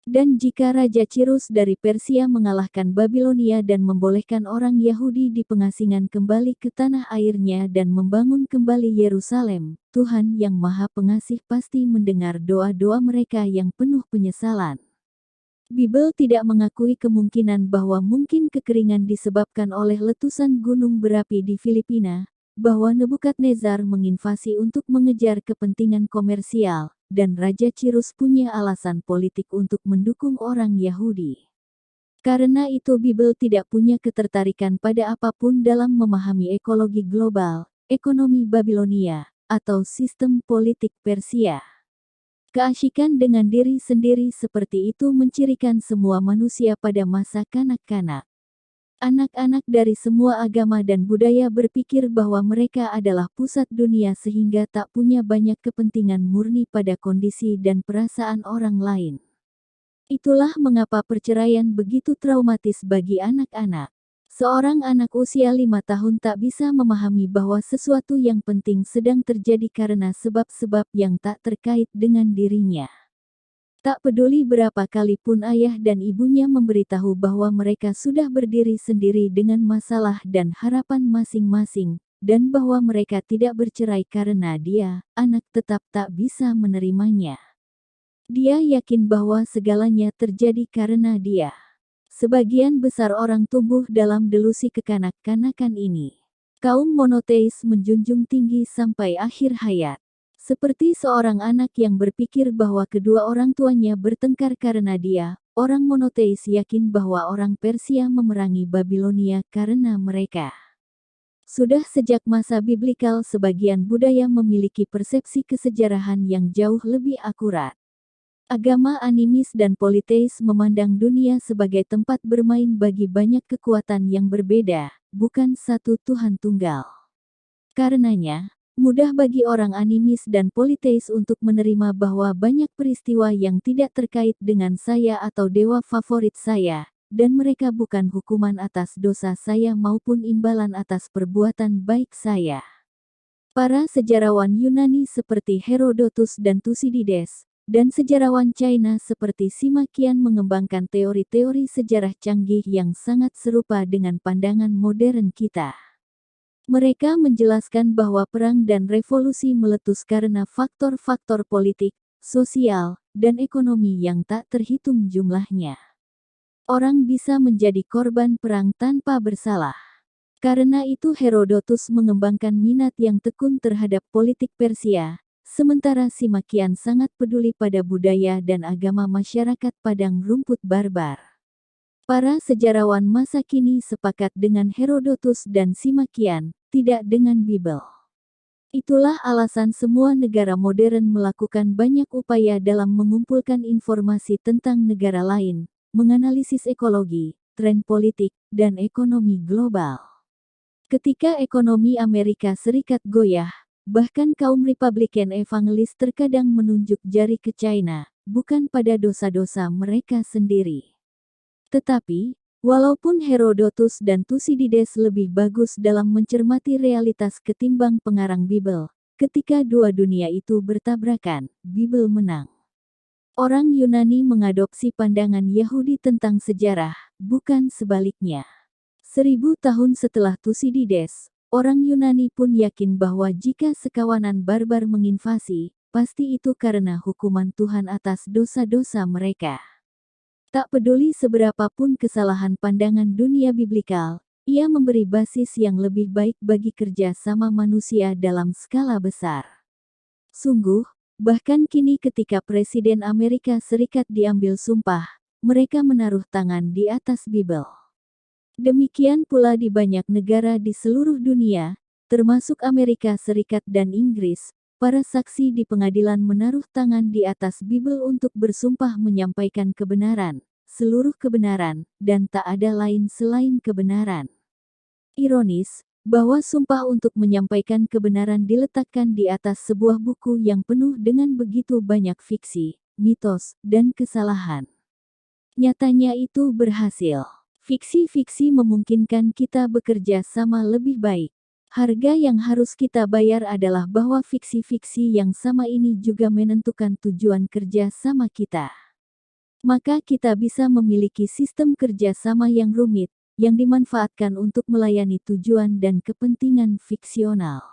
Speaker 1: Dan jika Raja Cirus dari Persia mengalahkan Babilonia dan membolehkan orang Yahudi di pengasingan kembali ke tanah airnya dan membangun kembali Yerusalem, Tuhan yang Maha Pengasih pasti mendengar doa-doa mereka yang penuh penyesalan. Bible tidak mengakui kemungkinan bahwa mungkin kekeringan disebabkan oleh letusan gunung berapi di Filipina, bahwa Nebukadnezar menginvasi untuk mengejar kepentingan komersial, dan Raja Cirus punya alasan politik untuk mendukung orang Yahudi. Karena itu Bible tidak punya ketertarikan pada apapun dalam memahami ekologi global, ekonomi Babilonia, atau sistem politik Persia. Keasyikan dengan diri sendiri seperti itu mencirikan semua manusia pada masa kanak-kanak. Anak-anak dari semua agama dan budaya berpikir bahwa mereka adalah pusat dunia sehingga tak punya banyak kepentingan murni pada kondisi dan perasaan orang lain. Itulah mengapa perceraian begitu traumatis bagi anak-anak. Seorang anak usia 5 tahun tak bisa memahami bahwa sesuatu yang penting sedang terjadi karena sebab-sebab yang tak terkait dengan dirinya. Tak peduli berapa kali pun ayah dan ibunya memberitahu bahwa mereka sudah berdiri sendiri dengan masalah dan harapan masing-masing, dan bahwa mereka tidak bercerai karena dia, anak tetap tak bisa menerimanya. Dia yakin bahwa segalanya terjadi karena dia. Sebagian besar orang tumbuh dalam delusi kekanak-kanakan ini. Kaum monoteis menjunjung tinggi sampai akhir hayat. Seperti seorang anak yang berpikir bahwa kedua orang tuanya bertengkar karena dia, orang monoteis yakin bahwa orang Persia memerangi Babilonia karena mereka. Sudah sejak masa biblikal sebagian budaya memiliki persepsi kesejarahan yang jauh lebih akurat. Agama animis dan politeis memandang dunia sebagai tempat bermain bagi banyak kekuatan yang berbeda, bukan satu Tuhan tunggal. Karenanya, mudah bagi orang animis dan politeis untuk menerima bahwa banyak peristiwa yang tidak terkait dengan saya atau dewa favorit saya, dan mereka bukan hukuman atas dosa saya maupun imbalan atas perbuatan baik saya. Para sejarawan Yunani seperti Herodotus dan Thucydides, dan sejarawan China seperti Sima Qian mengembangkan teori-teori sejarah canggih yang sangat serupa dengan pandangan modern kita. Mereka menjelaskan bahwa perang dan revolusi meletus karena faktor-faktor politik, sosial, dan ekonomi yang tak terhitung jumlahnya. Orang bisa menjadi korban perang tanpa bersalah. Karena itu Herodotus mengembangkan minat yang tekun terhadap politik Persia, sementara Simakian sangat peduli pada budaya dan agama masyarakat padang rumput barbar. Para sejarawan masa kini sepakat dengan Herodotus dan Simakian, tidak dengan Bible. Itulah alasan semua negara modern melakukan banyak upaya dalam mengumpulkan informasi tentang negara lain, menganalisis ekologi, tren politik, dan ekonomi global. Ketika ekonomi Amerika Serikat goyah, bahkan kaum Republikan evangelis terkadang menunjuk jari ke China, bukan pada dosa-dosa mereka sendiri. Tetapi, walaupun Herodotus dan Thucydides lebih bagus dalam mencermati realitas ketimbang pengarang Bible, ketika dua dunia itu bertabrakan, Bible menang. Orang Yunani mengadopsi pandangan Yahudi tentang sejarah, bukan sebaliknya. 1000 tahun setelah Thucydides, orang Yunani pun yakin bahwa jika sekawanan barbar menginvasi, pasti itu karena hukuman Tuhan atas dosa-dosa mereka. Tak peduli seberapapun kesalahan pandangan dunia biblikal, ia memberi basis yang lebih baik bagi kerja sama manusia dalam skala besar. Sungguh, bahkan kini ketika Presiden Amerika Serikat diambil sumpah, mereka menaruh tangan di atas Bible. Demikian pula di banyak negara di seluruh dunia, termasuk Amerika Serikat dan Inggris, para saksi di pengadilan menaruh tangan di atas Bible untuk bersumpah menyampaikan kebenaran, seluruh kebenaran, dan tak ada lain selain kebenaran. Ironis, bahwa sumpah untuk menyampaikan kebenaran diletakkan di atas sebuah buku yang penuh dengan begitu banyak fiksi, mitos, dan kesalahan. Nyatanya itu berhasil. Fiksi-fiksi memungkinkan kita bekerja sama lebih baik. Harga yang harus kita bayar adalah bahwa fiksi-fiksi yang sama ini juga menentukan tujuan kerja sama kita. Maka kita bisa memiliki sistem kerja sama yang rumit, yang dimanfaatkan untuk melayani tujuan dan kepentingan fiksional.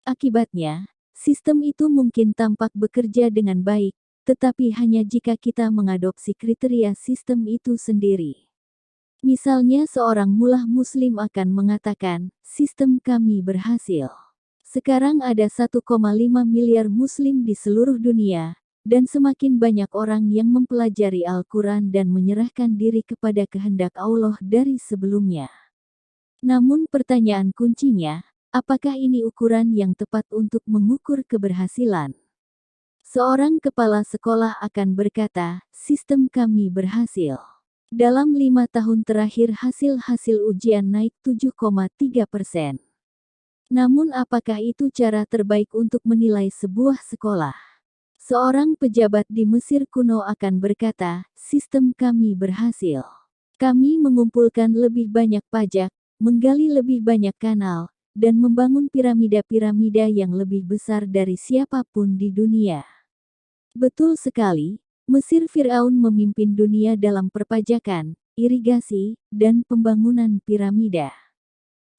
Speaker 1: Akibatnya, sistem itu mungkin tampak bekerja dengan baik, tetapi hanya jika kita mengadopsi kriteria sistem itu sendiri. Misalnya seorang mullah muslim akan mengatakan, sistem kami berhasil. Sekarang ada 1,5 miliar muslim di seluruh dunia, dan semakin banyak orang yang mempelajari Al-Quran dan menyerahkan diri kepada kehendak Allah dari sebelumnya. Namun pertanyaan kuncinya, apakah ini ukuran yang tepat untuk mengukur keberhasilan? Seorang kepala sekolah akan berkata, sistem kami berhasil. Dalam 5 tahun terakhir hasil-hasil ujian naik 7,3%. Namun apakah itu cara terbaik untuk menilai sebuah sekolah? Seorang pejabat di Mesir kuno akan berkata, sistem kami berhasil. Kami mengumpulkan lebih banyak pajak, menggali lebih banyak kanal, dan membangun piramida-piramida yang lebih besar dari siapapun di dunia. Betul sekali. Mesir Firaun memimpin dunia dalam perpajakan, irigasi, dan pembangunan piramida.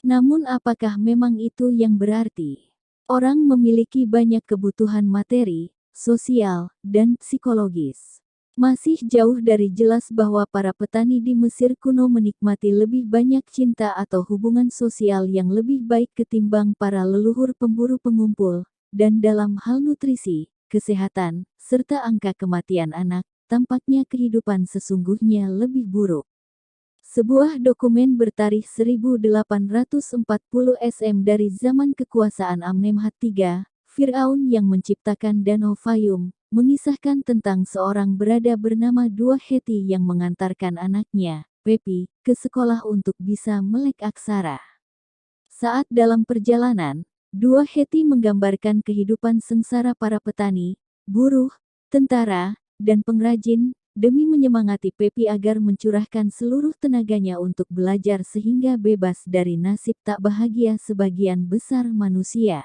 Speaker 1: Namun apakah memang itu yang berarti orang memiliki banyak kebutuhan materi, sosial, dan psikologis? Masih jauh dari jelas bahwa para petani di Mesir kuno menikmati lebih banyak cinta atau hubungan sosial yang lebih baik ketimbang para leluhur pemburu pengumpul, dan dalam hal nutrisi, kesehatan, serta angka kematian anak, tampaknya kehidupan sesungguhnya lebih buruk. Sebuah dokumen bertarikh 1840 SM dari zaman kekuasaan Amenemhat III, Firaun yang menciptakan Danau Fayum, mengisahkan tentang seorang berada bernama Dua Heti yang mengantarkan anaknya, Pepi, ke sekolah untuk bisa melek aksara. Saat dalam perjalanan, Dua Heti menggambarkan kehidupan sengsara para petani, buruh, tentara, dan pengrajin, demi menyemangati Pepi agar mencurahkan seluruh tenaganya untuk belajar sehingga bebas dari nasib tak bahagia sebagian besar manusia.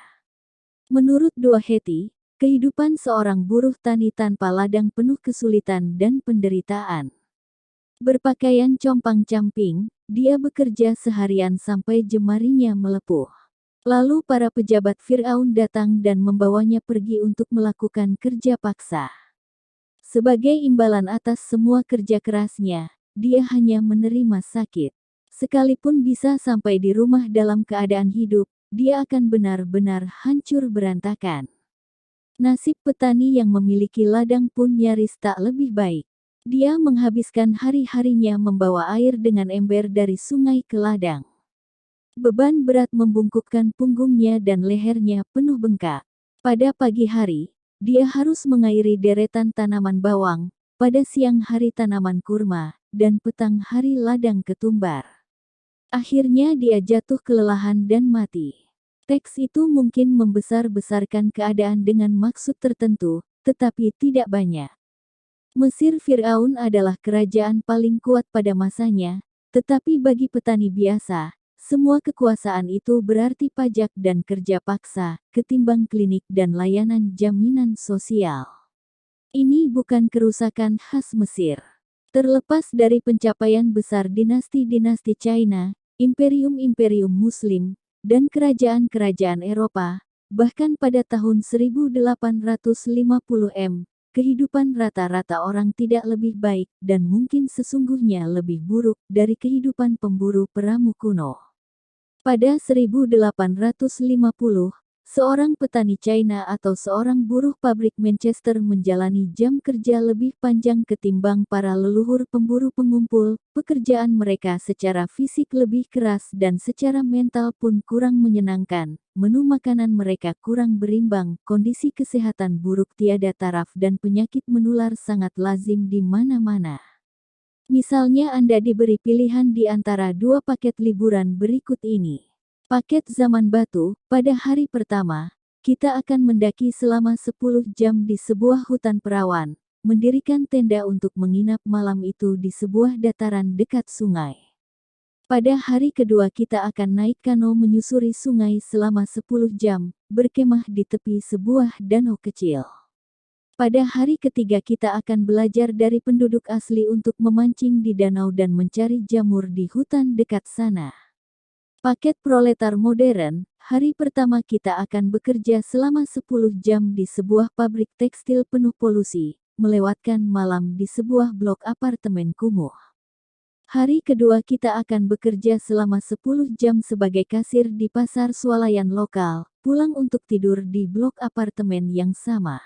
Speaker 1: Menurut Dua Heti, kehidupan seorang buruh tani tanpa ladang penuh kesulitan dan penderitaan. Berpakaian compang-camping, dia bekerja seharian sampai jemarinya melepuh. Lalu para pejabat Firaun datang dan membawanya pergi untuk melakukan kerja paksa. Sebagai imbalan atas semua kerja kerasnya, dia hanya menerima sakit. Sekalipun bisa sampai di rumah dalam keadaan hidup, dia akan benar-benar hancur berantakan. Nasib petani yang memiliki ladang pun nyaris tak lebih baik. Dia menghabiskan hari-harinya membawa air dengan ember dari sungai ke ladang. Beban berat membungkukkan punggungnya dan lehernya penuh bengkak. Pada pagi hari, dia harus mengairi deretan tanaman bawang, pada siang hari tanaman kurma, dan petang hari ladang ketumbar. Akhirnya dia jatuh kelelahan dan mati. Teks itu mungkin membesar-besarkan keadaan dengan maksud tertentu, tetapi tidak banyak. Mesir Firaun adalah kerajaan paling kuat pada masanya, tetapi bagi petani biasa, semua kekuasaan itu berarti pajak dan kerja paksa, ketimbang klinik dan layanan jaminan sosial. Ini bukan kerusakan khas Mesir. Terlepas dari pencapaian besar dinasti-dinasti China, imperium-imperium Muslim, dan kerajaan-kerajaan Eropa, bahkan pada tahun 1850 kehidupan rata-rata orang tidak lebih baik dan mungkin sesungguhnya lebih buruk dari kehidupan pemburu peramu kuno. Pada 1850, seorang petani China atau seorang buruh pabrik Manchester menjalani jam kerja lebih panjang ketimbang para leluhur pemburu pengumpul. Pekerjaan mereka secara fisik lebih keras dan secara mental pun kurang menyenangkan. Menu makanan mereka kurang berimbang, kondisi kesehatan buruk tiada taraf dan penyakit menular sangat lazim di mana-mana. Misalnya Anda diberi pilihan di antara dua paket liburan berikut ini. Paket zaman batu, pada hari pertama, kita akan mendaki selama 10 jam di sebuah hutan perawan, mendirikan tenda untuk menginap malam itu di sebuah dataran dekat sungai. Pada hari kedua kita akan naik kano menyusuri sungai selama 10 jam, berkemah di tepi sebuah danau kecil. Pada hari ketiga kita akan belajar dari penduduk asli untuk memancing di danau dan mencari jamur di hutan dekat sana. Paket proletar modern, hari pertama kita akan bekerja selama 10 jam di sebuah pabrik tekstil penuh polusi, melewatkan malam di sebuah blok apartemen kumuh. Hari kedua kita akan bekerja selama 10 jam sebagai kasir di pasar swalayan lokal, pulang untuk tidur di blok apartemen yang sama.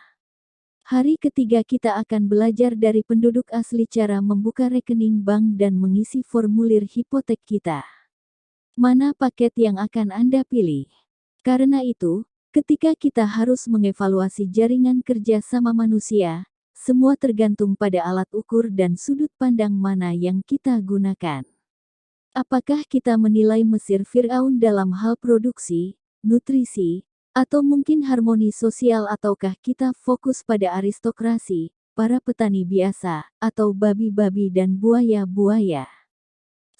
Speaker 1: Hari ketiga kita akan belajar dari penduduk asli cara membuka rekening bank dan mengisi formulir hipotek kita. Mana paket yang akan Anda pilih? Karena itu, ketika kita harus mengevaluasi jaringan kerja sama manusia, semua tergantung pada alat ukur dan sudut pandang mana yang kita gunakan. Apakah kita menilai Mesir Firaun dalam hal produksi, nutrisi, atau mungkin harmoni sosial ataukah kita fokus pada aristokrasi, para petani biasa, atau babi-babi dan buaya-buaya?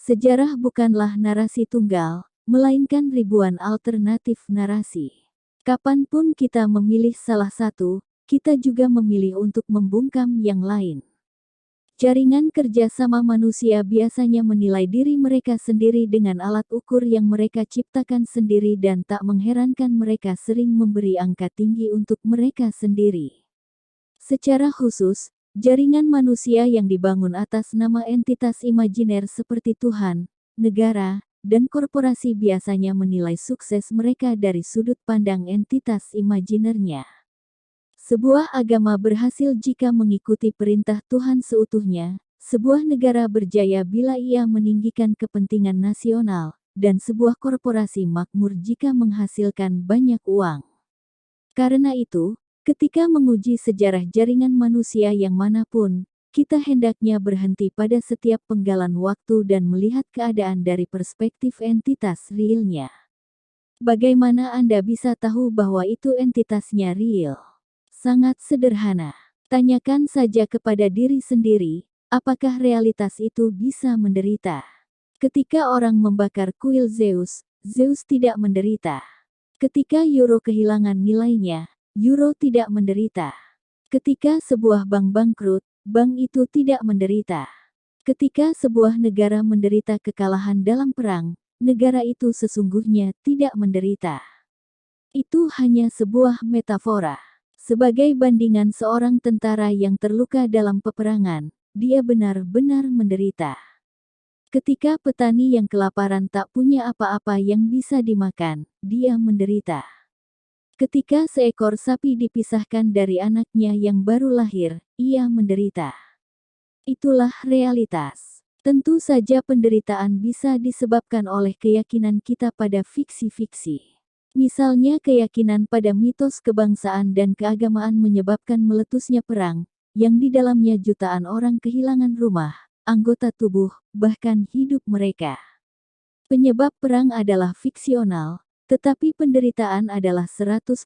Speaker 1: Sejarah bukanlah narasi tunggal, melainkan ribuan alternatif narasi. Kapanpun kita memilih salah satu, kita juga memilih untuk membungkam yang lain. Jaringan kerjasama manusia biasanya menilai diri mereka sendiri dengan alat ukur yang mereka ciptakan sendiri dan tak mengherankan mereka sering memberi angka tinggi untuk mereka sendiri. Secara khusus, jaringan manusia yang dibangun atas nama entitas imajiner seperti Tuhan, negara, dan korporasi biasanya menilai sukses mereka dari sudut pandang entitas imajinernya. Sebuah agama berhasil jika mengikuti perintah Tuhan seutuhnya, sebuah negara berjaya bila ia meninggikan kepentingan nasional, dan sebuah korporasi makmur jika menghasilkan banyak uang. Karena itu, ketika menguji sejarah jaringan manusia yang manapun, kita hendaknya berhenti pada setiap penggalan waktu dan melihat keadaan dari perspektif entitas realnya. Bagaimana Anda bisa tahu bahwa itu entitasnya real? Sangat sederhana. Tanyakan saja kepada diri sendiri, apakah realitas itu bisa menderita? Ketika orang membakar kuil Zeus, Zeus tidak menderita. Ketika euro kehilangan nilainya, euro tidak menderita. Ketika sebuah bank bangkrut, bank itu tidak menderita. Ketika sebuah negara menderita kekalahan dalam perang, negara itu sesungguhnya tidak menderita. Itu hanya sebuah metafora. Sebagai bandingan seorang tentara yang terluka dalam peperangan, dia benar-benar menderita. Ketika petani yang kelaparan tak punya apa-apa yang bisa dimakan, dia menderita. Ketika seekor sapi dipisahkan dari anaknya yang baru lahir, ia menderita. Itulah realitas. Tentu saja penderitaan bisa disebabkan oleh keyakinan kita pada fiksi-fiksi. Misalnya keyakinan pada mitos kebangsaan dan keagamaan menyebabkan meletusnya perang, yang di dalamnya jutaan orang kehilangan rumah, anggota tubuh, bahkan hidup mereka. Penyebab perang adalah fiksional, tetapi penderitaan adalah 100%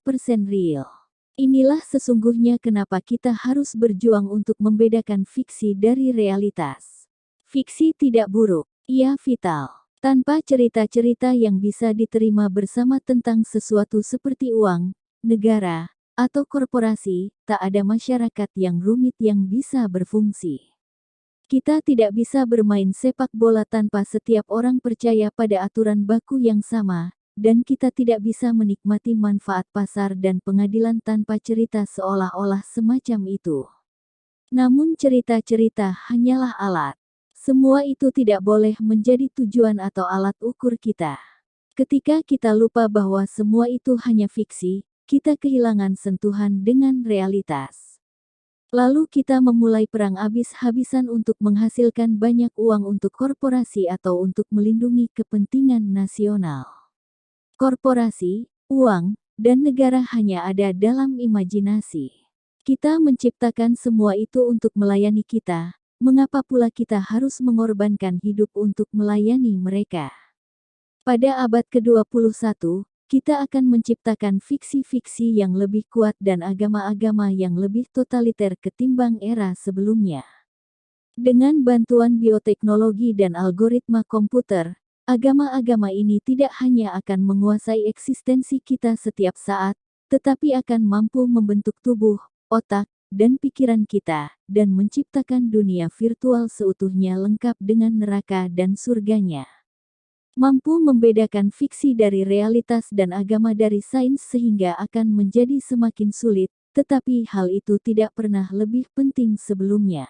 Speaker 1: real. Inilah sesungguhnya kenapa kita harus berjuang untuk membedakan fiksi dari realitas. Fiksi tidak buruk, ia vital. Tanpa cerita-cerita yang bisa diterima bersama tentang sesuatu seperti uang, negara, atau korporasi, tak ada masyarakat yang rumit yang bisa berfungsi. Kita tidak bisa bermain sepak bola tanpa setiap orang percaya pada aturan baku yang sama, dan kita tidak bisa menikmati manfaat pasar dan pengadilan tanpa cerita seolah-olah semacam itu. Namun cerita-cerita hanyalah alat. Semua itu tidak boleh menjadi tujuan atau alat ukur kita. Ketika kita lupa bahwa semua itu hanya fiksi, kita kehilangan sentuhan dengan realitas. Lalu kita memulai perang habis-habisan untuk menghasilkan banyak uang untuk korporasi atau untuk melindungi kepentingan nasional. Korporasi, uang, dan negara hanya ada dalam imajinasi. Kita menciptakan semua itu untuk melayani kita. Mengapa pula kita harus mengorbankan hidup untuk melayani mereka? Pada abad ke-21, kita akan menciptakan fiksi-fiksi yang lebih kuat dan agama-agama yang lebih totaliter ketimbang era sebelumnya. Dengan bantuan bioteknologi dan algoritma komputer, agama-agama ini tidak hanya akan menguasai eksistensi kita setiap saat, tetapi akan mampu membentuk tubuh, otak, dan pikiran kita, dan menciptakan dunia virtual seutuhnya lengkap dengan neraka dan surganya. Mampu membedakan fiksi dari realitas dan agama dari sains sehingga akan menjadi semakin sulit, tetapi hal itu tidak pernah lebih penting sebelumnya.